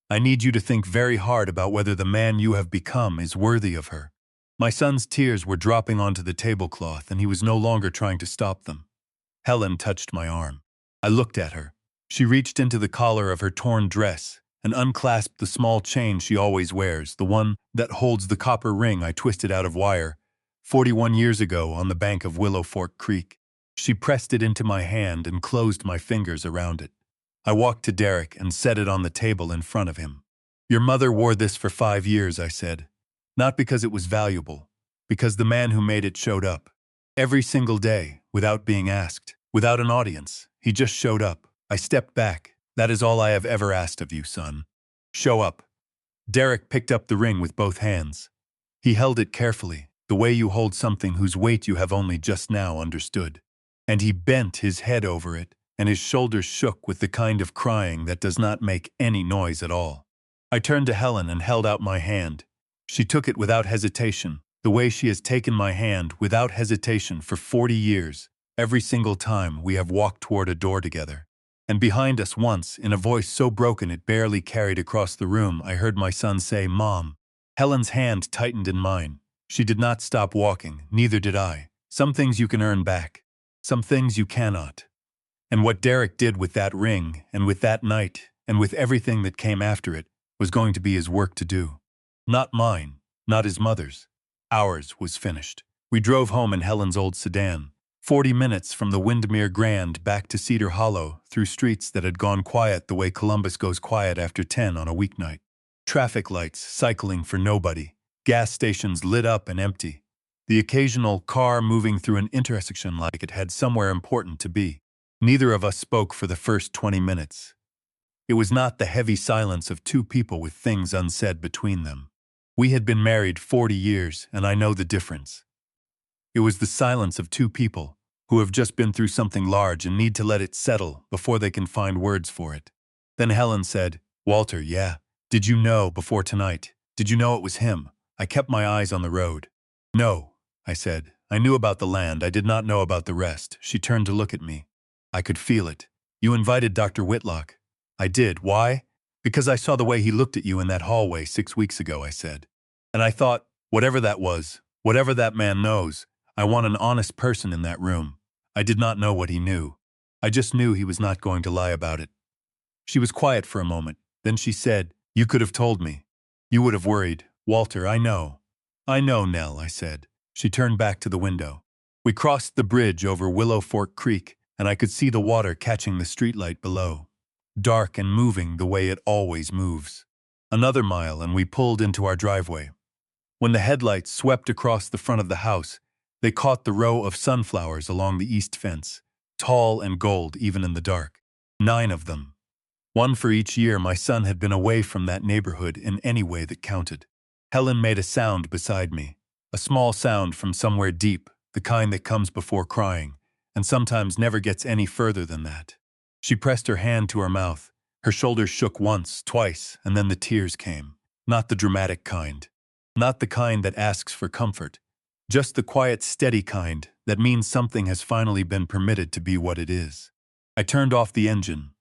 I need you to think very hard about whether the man you have become is worthy of her. My son's tears were dropping onto the tablecloth, and he was no longer trying to stop them. Helen touched my arm. I looked at her. She reached into the collar of her torn dress and unclasped the small chain she always wears, the one that holds the copper ring I twisted out of wire 41 years ago on the bank of Willow Fork Creek. She pressed it into my hand and closed my fingers around it. I walked to Derek and set it on the table in front of him. Your mother wore this for 5 years, I said. Not because it was valuable, because the man who made it showed up. Every single day, without being asked, without an audience, he just showed up. I stepped back. That is all I have ever asked of you, son. Show up. Derek picked up the ring with both hands. He held it carefully, the way you hold something whose weight you have only just now understood. And he bent his head over it, and his shoulders shook with the kind of crying that does not make any noise at all. I turned to Helen and held out my hand. She took it without hesitation, the way she has taken my hand without hesitation for 40 years, every single time we have walked toward a door together. And behind us once, in a voice so broken it barely carried across the room, I heard my son say, "Mom." Helen's hand tightened in mine. She did not stop walking, neither did I. Some things you can earn back. Some things you cannot. And what Derek did with that ring, and with that night, and with everything that came after it, was going to be his work to do. Not mine, not his mother's. Ours was finished. We drove home in Helen's old sedan, 40 minutes from the Windermere Grand back to Cedar Hollow, through streets that had gone quiet the way Columbus goes quiet after 10 on a weeknight. Traffic lights cycling for nobody, gas stations lit up and empty, the occasional car moving through an intersection like it had somewhere important to be. Neither of us spoke for the first 20 minutes. It was not the heavy silence of two people with things unsaid between them. We had been married 40 years, and I know the difference. It was the silence of two people who have just been through something large and need to let it settle before they can find words for it. Then Helen said, "Walter, yeah. Did you know before tonight? Did you know it was him?" I kept my eyes on the road. "No," I said. "I knew about the land. I did not know about the rest." She turned to look at me. I could feel it. "You invited Dr. Whitlock." "I did. Why?" "Because I saw the way he looked at you in that hallway 6 weeks ago," I said. "And I thought, whatever that was, whatever that man knows, I want an honest person in that room." I did not know what he knew. I just knew he was not going to lie about it. She was quiet for a moment. Then she said, "You could have told me. You would have worried." "Walter, I know." "I know, Nell," I said. She turned back to the window. We crossed the bridge over Willow Fork Creek, and I could see the water catching the streetlight below, dark and moving the way it always moves. Another mile, and we pulled into our driveway. When the headlights swept across the front of the house, they caught the row of sunflowers along the east fence, tall and gold even in the dark. 9 of them. One for each year my son had been away from that neighborhood in any way that counted. Helen made a sound beside me, a small sound from somewhere deep, the kind that comes before crying, and sometimes never gets any further than that. She pressed her hand to her mouth. Her shoulders shook once, twice, and then the tears came. Not the dramatic kind. Not the kind that asks for comfort. Just the quiet, steady kind that means something has finally been permitted to be what it is. I turned off the engine.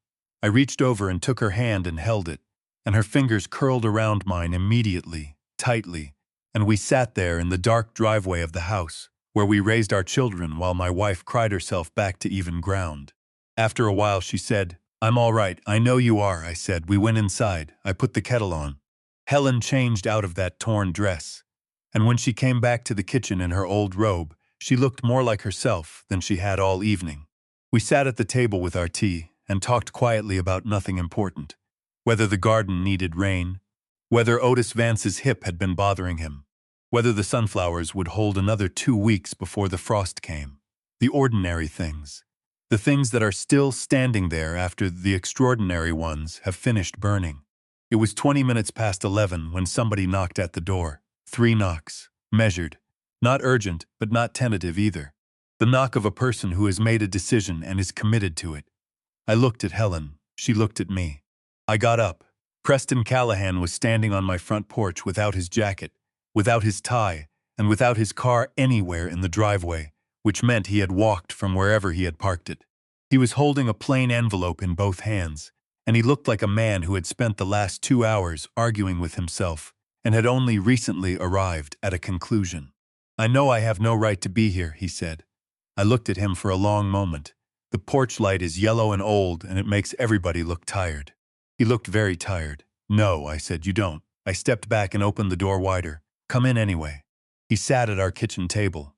I reached over and took her hand and held it, and her fingers curled around mine immediately, tightly, and we sat there in the dark driveway of the house, where we raised our children while my wife cried herself back to even ground. After a while she said, "I'm all right, I know you are," I said. We went inside. I put the kettle on. Helen changed out of that torn dress, and when she came back to the kitchen in her old robe, she looked more like herself than she had all evening. We sat at the table with our tea and talked quietly about nothing important. Whether the garden needed rain, whether Otis Vance's hip had been bothering him, whether the sunflowers would hold another 2 weeks before the frost came. The ordinary things. The things that are still standing there after the extraordinary ones have finished burning. It was 20 minutes past 11 when somebody knocked at the door. 3 knocks, measured. Not urgent, but not tentative either. The knock of a person who has made a decision and is committed to it. I looked at Helen. She looked at me. I got up. Preston Callahan was standing on my front porch without his jacket, without his tie, and without his car anywhere in the driveway, which meant he had walked from wherever he had parked it. He was holding a plain envelope in both hands, and he looked like a man who had spent the last 2 hours arguing with himself and had only recently arrived at a conclusion. "I know I have no right to be here," he said. I looked at him for a long moment. The porch light is yellow and old, and it makes everybody look tired. He looked very tired. "No," I said, "you don't." I stepped back and opened the door wider. "Come in anyway." He sat at our kitchen table.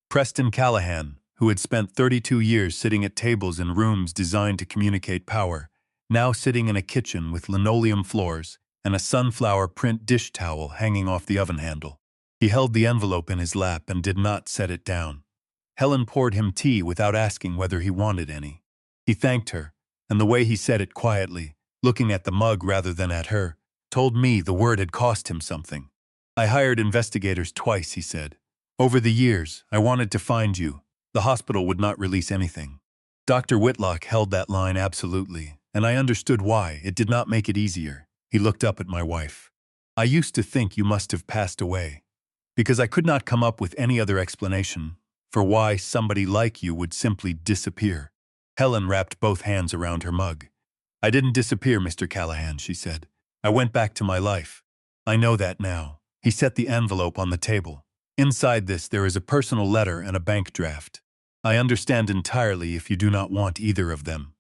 Preston Callahan, who had spent 32 years sitting at tables in rooms designed to communicate power, now sitting in a kitchen with linoleum floors and a sunflower print dish towel hanging off the oven handle. He held the envelope in his lap and did not set it down. Helen poured him tea without asking whether he wanted any. He thanked her, and the way he said it quietly, looking at the mug rather than at her, told me the word had cost him something. "I hired investigators twice," he said. "Over the years, I wanted to find you. The hospital would not release anything." Dr. Whitlock held that line absolutely, and I understood why. It did not make it easier. He looked up at my wife. "I used to think you must have passed away, because I could not come up with any other explanation for why somebody like you would simply disappear." Helen wrapped both hands around her mug. "I didn't disappear, Mr. Callahan," she said. "I went back to my life. I know that now." He set the envelope on the table. "Inside this there is a personal letter and a bank draft. I understand entirely if you do not want either of them,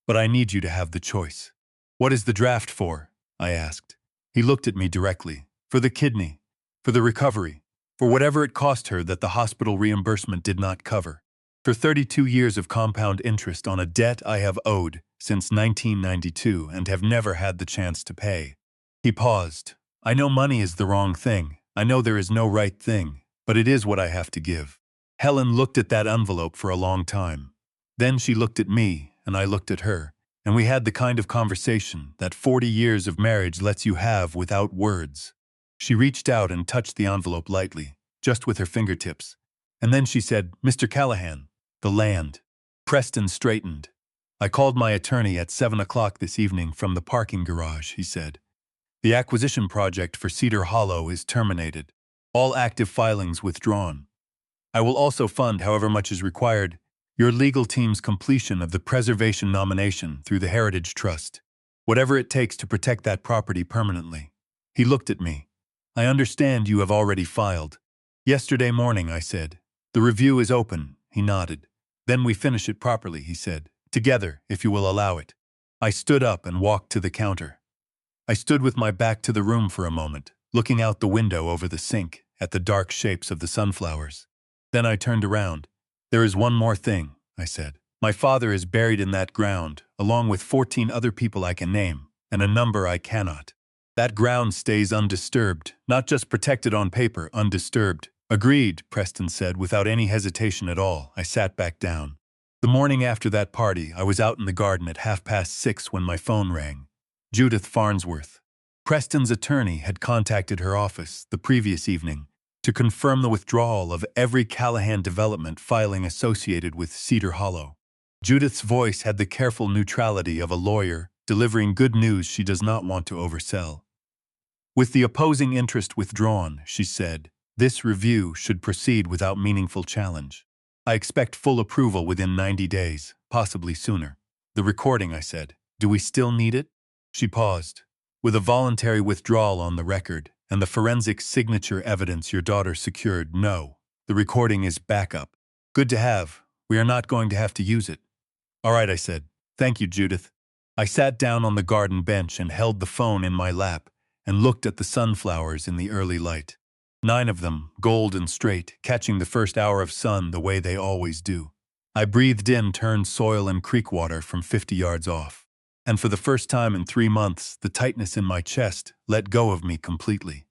but I need you to have the choice." "What is the draft for?" I asked. He looked at me directly. "For the kidney. For the recovery. For whatever it cost her that the hospital reimbursement did not cover. For 32 years of compound interest on a debt I have owed since 1992 and have never had the chance to pay." He paused. "I know money is the wrong thing. I know there is no right thing, but it is what I have to give." Helen looked at that envelope for a long time. Then she looked at me, and I looked at her, and we had the kind of conversation that 40 years of marriage lets you have without words. She reached out and touched the envelope lightly, just with her fingertips, and then she said, "Mr. Callahan, the land." Preston straightened. "I called my attorney at 7 o'clock this evening from the parking garage," he said. "The acquisition project for Cedar Hollow is terminated. All active filings withdrawn. I will also fund, however much is required, your legal team's completion of the preservation nomination through the Heritage Trust. Whatever it takes to protect that property permanently." He looked at me. "I understand you have already filed." "Yesterday morning," I said. "The review is open," he nodded. "Then we finish it properly," he said. "Together, if you will allow it." I stood up and walked to the counter. I stood with my back to the room for a moment, looking out the window over the sink at the dark shapes of the sunflowers. Then I turned around. "There is one more thing," I said. "My father is buried in that ground, along with 14 other people I can name, and a number I cannot. That ground stays undisturbed, not just protected on paper, undisturbed." "Agreed," Preston said without any hesitation at all. I sat back down. The morning after that party, I was out in the garden at 6:30 when my phone rang. Judith Farnsworth. Preston's attorney had contacted her office the previous evening to confirm the withdrawal of every Callahan development filing associated with Cedar Hollow. Judith's voice had the careful neutrality of a lawyer delivering good news she does not want to oversell. "With the opposing interest withdrawn," she said, "this review should proceed without meaningful challenge. I expect full approval within 90 days, possibly sooner." "The recording," I said. "Do we still need it?" She paused. "With a voluntary withdrawal on the record and the forensic signature evidence your daughter secured, no. The recording is backup. Good to have. We are not going to have to use it." "All right," I said. "Thank you, Judith." I sat down on the garden bench and held the phone in my lap and looked at the sunflowers in the early light. 9 of them, gold and straight, catching the first hour of sun the way they always do. I breathed in turned soil and creek water from 50 yards off. And for the first time in 3 months, the tightness in my chest let go of me completely.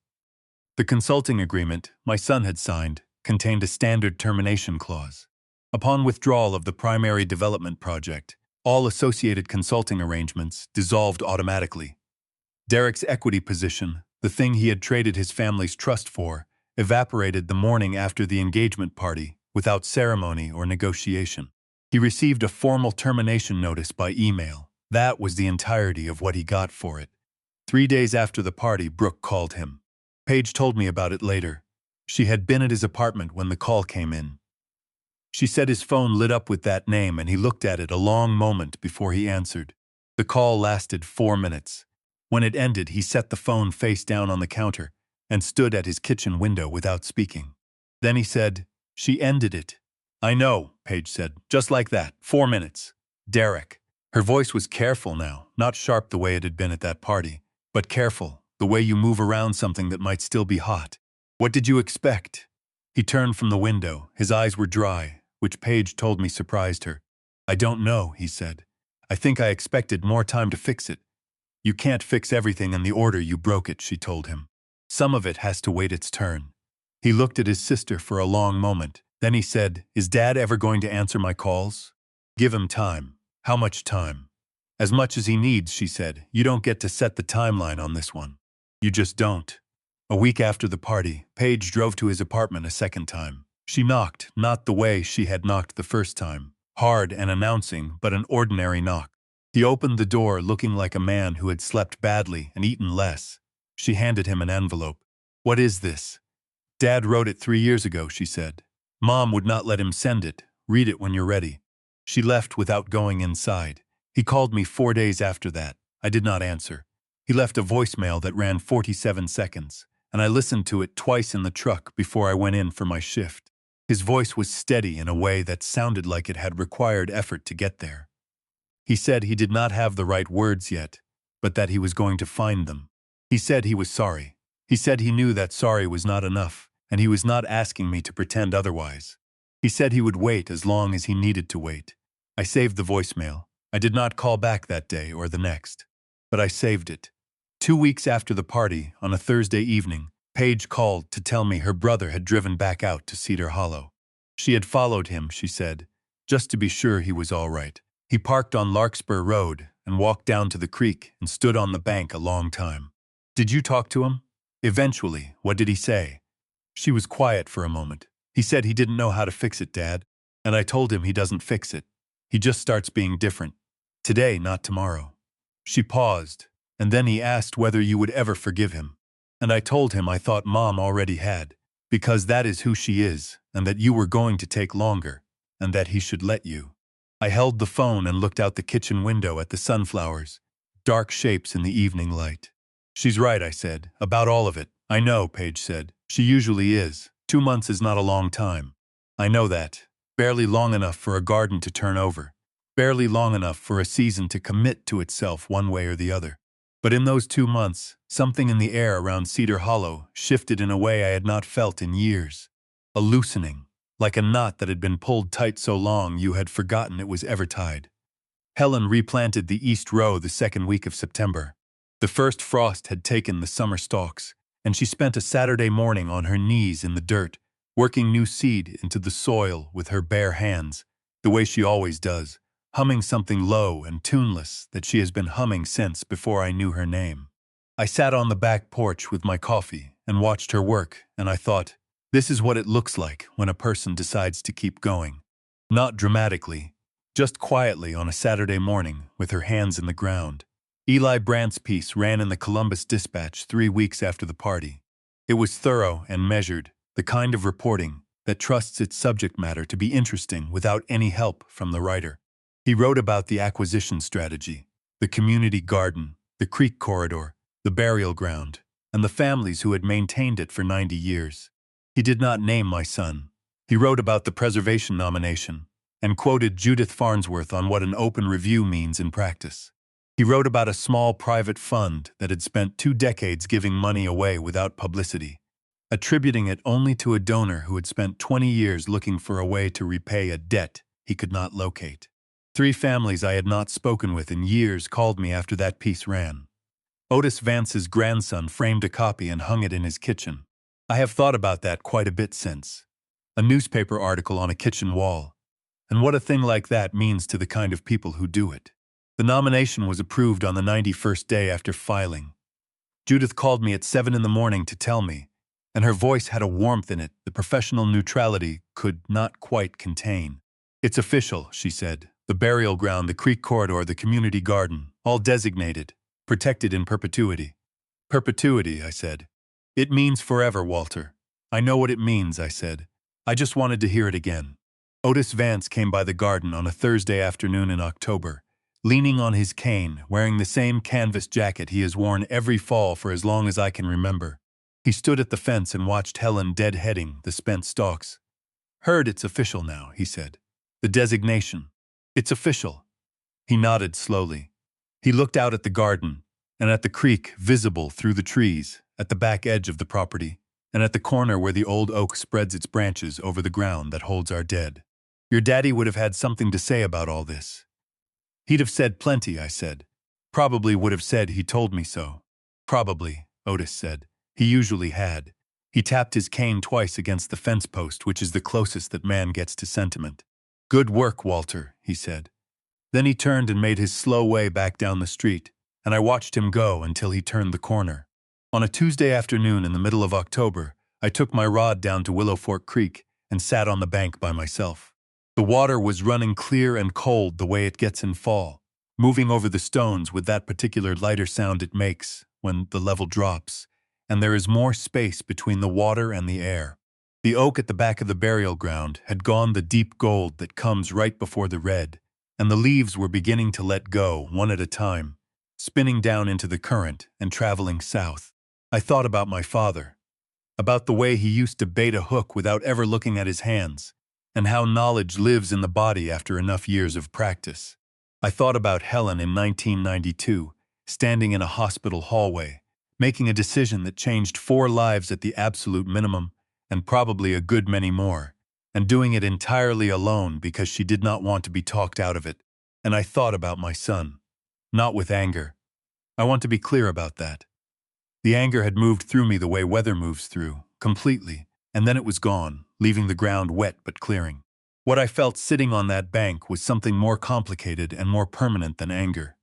The consulting agreement my son had signed contained a standard termination clause. Upon withdrawal of the primary development project, all associated consulting arrangements dissolved automatically. Derek's equity position, the thing he had traded his family's trust for, evaporated the morning after the engagement party without ceremony or negotiation. He received a formal termination notice by email. That was the entirety of what he got for it. 3 days after the party, Brooke called him. Paige told me about it later. She had been at his apartment when the call came in. She said his phone lit up with that name and he looked at it a long moment before he answered. The call lasted 4 minutes. When it ended, he set the phone face down on the counter and stood at his kitchen window without speaking. Then he said, "She ended it." "I know," Paige said, "just like that, 4 minutes. Derek." Her voice was careful now, not sharp the way it had been at that party, but careful, the way you move around something that might still be hot. "What did you expect?" He turned from the window. His eyes were dry, which Paige told me surprised her. "I don't know," he said. "I think I expected more time to fix it." "You can't fix everything in the order you broke it," she told him. "Some of it has to wait its turn." He looked at his sister for a long moment. Then he said, "Is Dad ever going to answer my calls?" "Give him time." "How much time?" "As much as he needs," she said. "You don't get to set the timeline on this one. You just don't." A week after the party, Paige drove to his apartment a second time. She knocked, not the way she had knocked the first time, hard and announcing, but an ordinary knock. He opened the door looking like a man who had slept badly and eaten less. She handed him an envelope. "What is this?" "Dad wrote it 3 years ago," she said. "Mom would not let him send it. Read it when you're ready." She left without going inside. He called me 4 days after that. I did not answer. He left a voicemail that ran 47 seconds, and I listened to it twice in the truck before I went in for my shift. His voice was steady in a way that sounded like it had required effort to get there. He said he did not have the right words yet, but that he was going to find them. He said he was sorry. He said he knew that sorry was not enough, and he was not asking me to pretend otherwise. He said he would wait as long as he needed to wait. I saved the voicemail. I did not call back that day or the next, but I saved it. 2 weeks after the party, on a Thursday evening, Paige called to tell me her brother had driven back out to Cedar Hollow. She had followed him, she said, just to be sure he was all right. He parked on Larkspur Road and walked down to the creek and stood on the bank a long time. "Did you talk to him?" "Eventually. What did he say?" She was quiet for a moment. "He said he didn't know how to fix it, Dad. And I told him he doesn't fix it. He just starts being different. Today, not tomorrow." She paused, and then he asked whether you would ever forgive him. And I told him I thought Mom already had, because that is who she is, and that you were going to take longer, and that he should let you. I held the phone and looked out the kitchen window at the sunflowers, dark shapes in the evening light. "She's right," I said, "about all of it." "I know," Paige said. "She usually is. 2 months is not a long time." "I know that. Barely long enough for a garden to turn over. Barely long enough for a season to commit to itself one way or the other. But in those 2 months, something in the air around Cedar Hollow shifted in a way I had not felt in years. A loosening, like a knot that had been pulled tight so long you had forgotten it was ever tied. Helen replanted the East Row the second week of September. The first frost had taken the summer stalks, and she spent a Saturday morning on her knees in the dirt, working new seed into the soil with her bare hands, the way she always does, humming something low and tuneless that she has been humming since before I knew her name. I sat on the back porch with my coffee and watched her work, and I thought, this is what it looks like when a person decides to keep going. Not dramatically, just quietly on a Saturday morning with her hands in the ground. Eli Brandt's piece ran in the Columbus Dispatch 3 weeks after the party. It was thorough and measured, the kind of reporting that trusts its subject matter to be interesting without any help from the writer. He wrote about the acquisition strategy, the community garden, the creek corridor, the burial ground, and the families who had maintained it for 90 years. He did not name my son. He wrote about the preservation nomination and quoted Judith Farnsworth on what an open review means in practice. He wrote about a small private fund that had spent 2 decades giving money away without publicity, attributing it only to a donor who had spent 20 years looking for a way to repay a debt he could not locate. 3 families I had not spoken with in years called me after that piece ran. Otis Vance's grandson framed a copy and hung it in his kitchen. I have thought about that quite a bit since. A newspaper article on a kitchen wall. And what a thing like that means to the kind of people who do it. The nomination was approved on the 91st day after filing. Judith called me at 7 in the morning to tell me, and her voice had a warmth in it the professional neutrality could not quite contain. "It's official," she said. "The burial ground, the creek corridor, the community garden, all designated, protected in perpetuity." "Perpetuity," I said. "It means forever, Walter." "I know what it means," I said. "I just wanted to hear it again." Otis Vance came by the garden on a Thursday afternoon in October, leaning on his cane, wearing the same canvas jacket he has worn every fall for as long as I can remember. He stood at the fence and watched Helen deadheading the spent stalks. "Heard it's official now," he said. "The designation. It's official." He nodded slowly. He looked out at the garden, and at the creek visible through the trees, at the back edge of the property, and at the corner where the old oak spreads its branches over the ground that holds our dead. "Your daddy would have had something to say about all this." "He'd have said plenty," I said. "Probably would have said he told me so." "Probably," Otis said. He usually had. He tapped his cane twice against the fence post, which is the closest that man gets to sentiment. "Good work, Walter," he said. Then he turned and made his slow way back down the street, and I watched him go until he turned the corner. On a Tuesday afternoon in the middle of October, I took my rod down to Willow Fork Creek and sat on the bank by myself. The water was running clear and cold the way it gets in fall, moving over the stones with that particular lighter sound it makes when the level drops, and there is more space between the water and the air. The oak at the back of the burial ground had gone the deep gold that comes right before the red, and the leaves were beginning to let go, one at a time, spinning down into the current and traveling south. I thought about my father, about the way he used to bait a hook without ever looking at his hands, and how knowledge lives in the body after enough years of practice. I thought about Helen in 1992, standing in a hospital hallway, making a decision that changed 4 lives at the absolute minimum, and probably a good many more, and doing it entirely alone because she did not want to be talked out of it. And I thought about my son. Not with anger. I want to be clear about that. The anger had moved through me the way weather moves through, completely, and then it was gone, leaving the ground wet but clearing. What I felt sitting on that bank was something more complicated and more permanent than anger.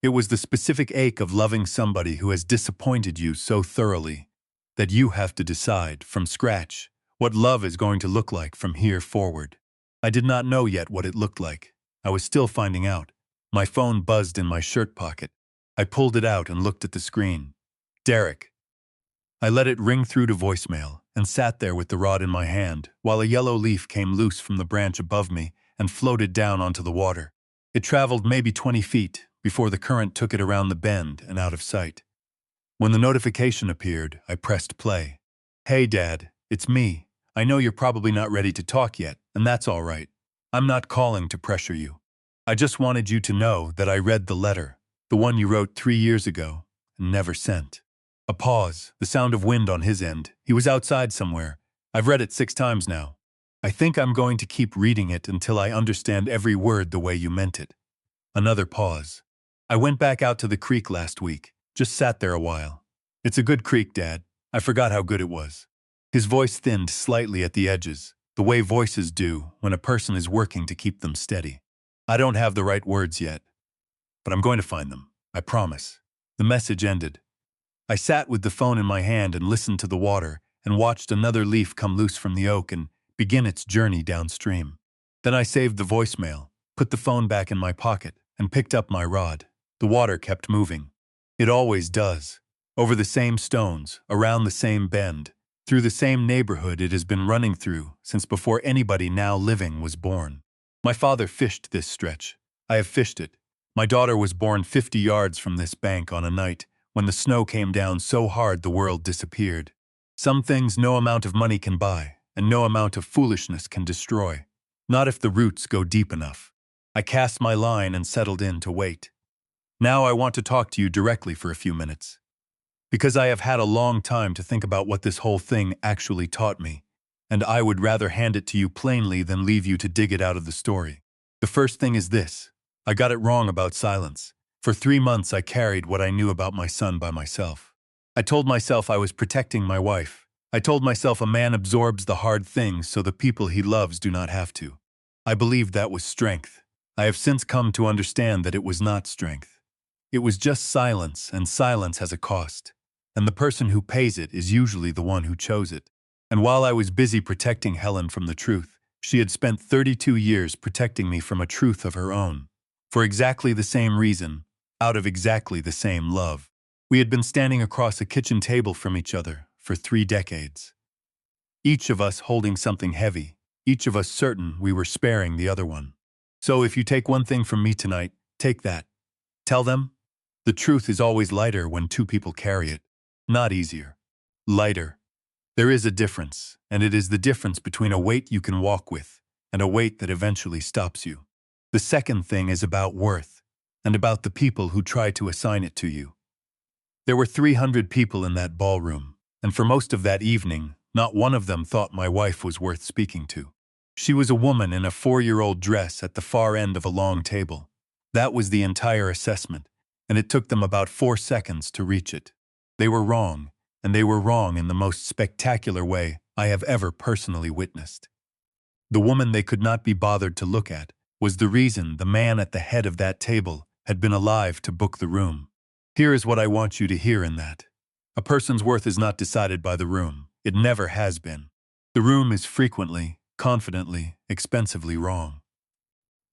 It was the specific ache of loving somebody who has disappointed you so thoroughly that you have to decide, from scratch, what love is going to look like from here forward. I did not know yet what it looked like. I was still finding out. My phone buzzed in my shirt pocket. I pulled it out and looked at the screen. "Derek." I let it ring through to voicemail and sat there with the rod in my hand while a yellow leaf came loose from the branch above me and floated down onto the water. It traveled maybe 20 feet before the current took it around the bend and out of sight. When the notification appeared, I pressed play. "Hey, Dad, it's me. I know you're probably not ready to talk yet, and that's all right. I'm not calling to pressure you. I just wanted you to know that I read the letter, the one you wrote 3 years ago, and never sent." A pause, the sound of wind on his end. He was outside somewhere. "I've read it 6 times now. I think I'm going to keep reading it until I understand every word the way you meant it." Another pause. "I went back out to the creek last week. Just sat there a while. It's a good creek, Dad. I forgot how good it was." His voice thinned slightly at the edges, the way voices do when a person is working to keep them steady. "I don't have the right words yet, but I'm going to find them. I promise." The message ended. I sat with the phone in my hand and listened to the water and watched another leaf come loose from the oak and begin its journey downstream. Then I saved the voicemail, put the phone back in my pocket, and picked up my rod. The water kept moving. It always does. Over the same stones, around the same bend, through the same neighborhood it has been running through since before anybody now living was born. My father fished this stretch. I have fished it. My daughter was born 50 yards from this bank on a night when the snow came down so hard the world disappeared. Some things no amount of money can buy, and no amount of foolishness can destroy. Not if the roots go deep enough. I cast my line and settled in to wait. Now I want to talk to you directly for a few minutes, because I have had a long time to think about what this whole thing actually taught me, and I would rather hand it to you plainly than leave you to dig it out of the story. The first thing is this. I got it wrong about silence. For 3 months I carried what I knew about my son by myself. I told myself I was protecting my wife. I told myself a man absorbs the hard things so the people he loves do not have to. I believed that was strength. I have since come to understand that it was not strength. It was just silence, and silence has a cost. And the person who pays it is usually the one who chose it. And while I was busy protecting Helen from the truth, she had spent 32 years protecting me from a truth of her own. For exactly the same reason, out of exactly the same love. We had been standing across a kitchen table from each other for 3 decades. Each of us holding something heavy, each of us certain we were sparing the other one. So if you take one thing from me tonight, take that. Tell them, the truth is always lighter when two people carry it. Not easier. Lighter. There is a difference, and it is the difference between a weight you can walk with and a weight that eventually stops you. The second thing is about worth, and about the people who try to assign it to you. There were 300 people in that ballroom, and for most of that evening, not one of them thought my wife was worth speaking to. She was a woman in a 4-year-old dress at the far end of a long table. That was the entire assessment, and it took them about 4 seconds to reach it. They were wrong, and they were wrong in the most spectacular way I have ever personally witnessed. The woman they could not be bothered to look at was the reason the man at the head of that table had been alive to book the room. Here is what I want you to hear in that. A person's worth is not decided by the room. It never has been. The room is frequently, confidently, expensively wrong.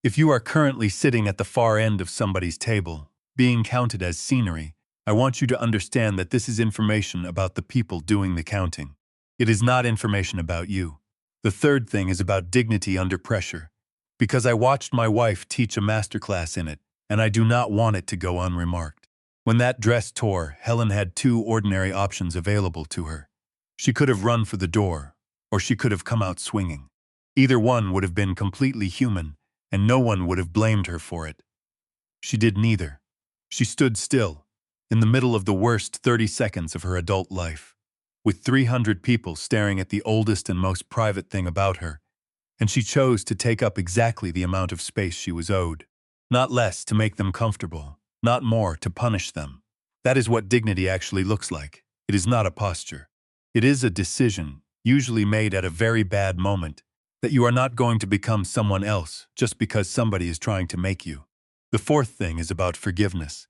If you are currently sitting at the far end of somebody's table, being counted as scenery, I want you to understand that this is information about the people doing the counting. It is not information about you. The third thing is about dignity under pressure, because I watched my wife teach a masterclass in it, and I do not want it to go unremarked. When that dress tore, Helen had 2 ordinary options available to her. She could have run for the door, or she could have come out swinging. Either one would have been completely human, and no one would have blamed her for it. She did neither. She stood still, in the middle of the worst 30 seconds of her adult life, with 300 people staring at the oldest and most private thing about her, and she chose to take up exactly the amount of space she was owed. Not less to make them comfortable, not more to punish them. That is what dignity actually looks like. It is not a posture. It is a decision, usually made at a very bad moment, that you are not going to become someone else just because somebody is trying to make you. The fourth thing is about forgiveness.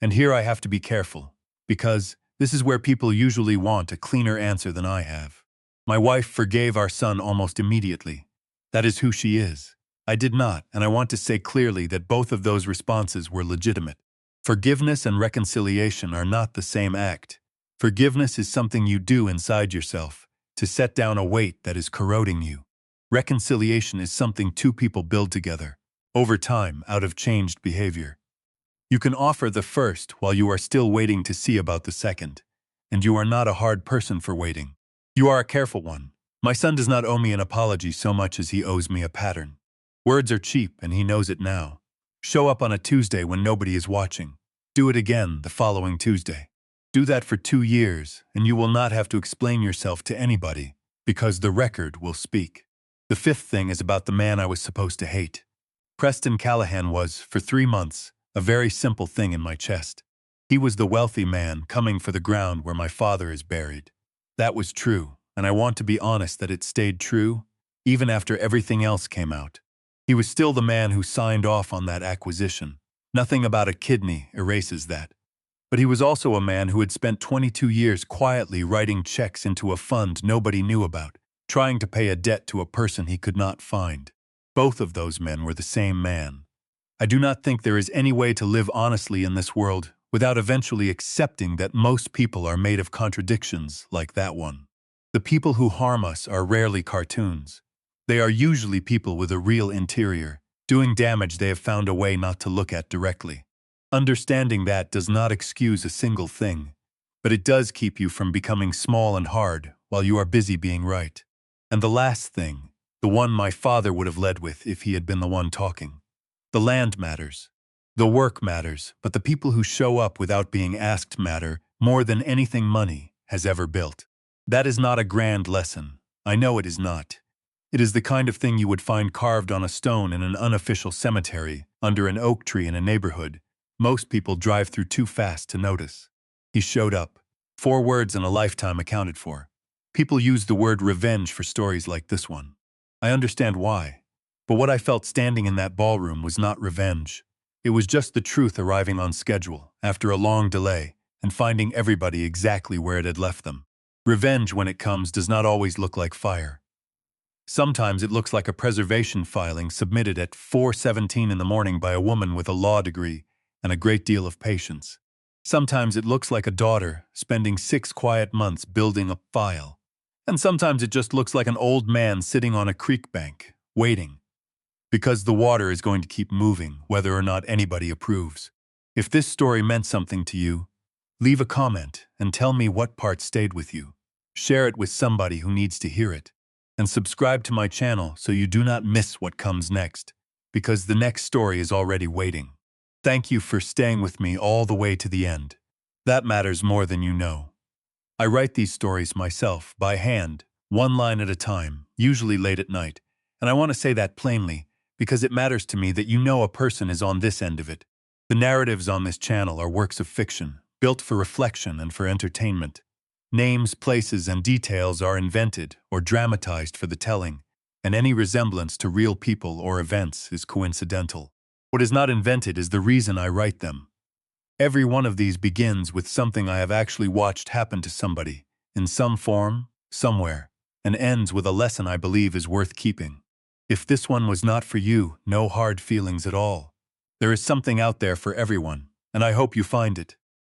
And here I have to be careful, because this is where people usually want a cleaner answer than I have. My wife forgave our son almost immediately. That is who she is. I did not, and I want to say clearly that both of those responses were legitimate. Forgiveness and reconciliation are not the same act. Forgiveness is something you do inside yourself, to set down a weight that is corroding you. Reconciliation is something two people build together, over time, out of changed behavior. You can offer the first while you are still waiting to see about the second, and you are not a hard person for waiting. You are a careful one. My son does not owe me an apology so much as he owes me a pattern. Words are cheap, and he knows it now. Show up on a Tuesday when nobody is watching. Do it again the following Tuesday. Do that for 2 years, and you will not have to explain yourself to anybody, because the record will speak. The fifth thing is about the man I was supposed to hate. Preston Callahan was, for 3 months, a very simple thing in my chest. He was the wealthy man coming for the ground where my father is buried. That was true, and I want to be honest that it stayed true, even after everything else came out. He was still the man who signed off on that acquisition. Nothing about a kidney erases that. But he was also a man who had spent 22 years quietly writing checks into a fund nobody knew about, trying to pay a debt to a person he could not find. Both of those men were the same man. I do not think there is any way to live honestly in this world without eventually accepting that most people are made of contradictions like that one. The people who harm us are rarely cartoons. They are usually people with a real interior, doing damage they have found a way not to look at directly. Understanding that does not excuse a single thing, but it does keep you from becoming small and hard while you are busy being right. And the last thing, the one my father would have led with if he had been the one talking. The land matters. The work matters, but the people who show up without being asked matter more than anything money has ever built. That is not a grand lesson. I know it is not. It is the kind of thing you would find carved on a stone in an unofficial cemetery, under an oak tree in a neighborhood most people drive through too fast to notice. He showed up. 4 words in a lifetime accounted for. People use the word revenge for stories like this one. I understand why. But what I felt standing in that ballroom was not revenge. It was just the truth arriving on schedule, after a long delay, and finding everybody exactly where it had left them. Revenge, when it comes, does not always look like fire. Sometimes it looks like a preservation filing submitted at 4:17 in the morning by a woman with a law degree and a great deal of patience. Sometimes it looks like a daughter spending 6 quiet months building a file. And sometimes it just looks like an old man sitting on a creek bank, waiting. Because the water is going to keep moving, whether or not anybody approves. If this story meant something to you, leave a comment and tell me what part stayed with you. Share it with somebody who needs to hear it. And subscribe to my channel so you do not miss what comes next, because the next story is already waiting. Thank you for staying with me all the way to the end. That matters more than you know. I write these stories myself, by hand, one line at a time, usually late at night. And I want to say that plainly, because it matters to me that you know a person is on this end of it. The narratives on this channel are works of fiction, built for reflection and for entertainment. Names, places, and details are invented or dramatized for the telling, and any resemblance to real people or events is coincidental. What is not invented is the reason I write them. Every one of these begins with something I have actually watched happen to somebody, in some form, somewhere, and ends with a lesson I believe is worth keeping. If this one was not for you, no hard feelings at all. There is something out there for everyone, and I hope you find it.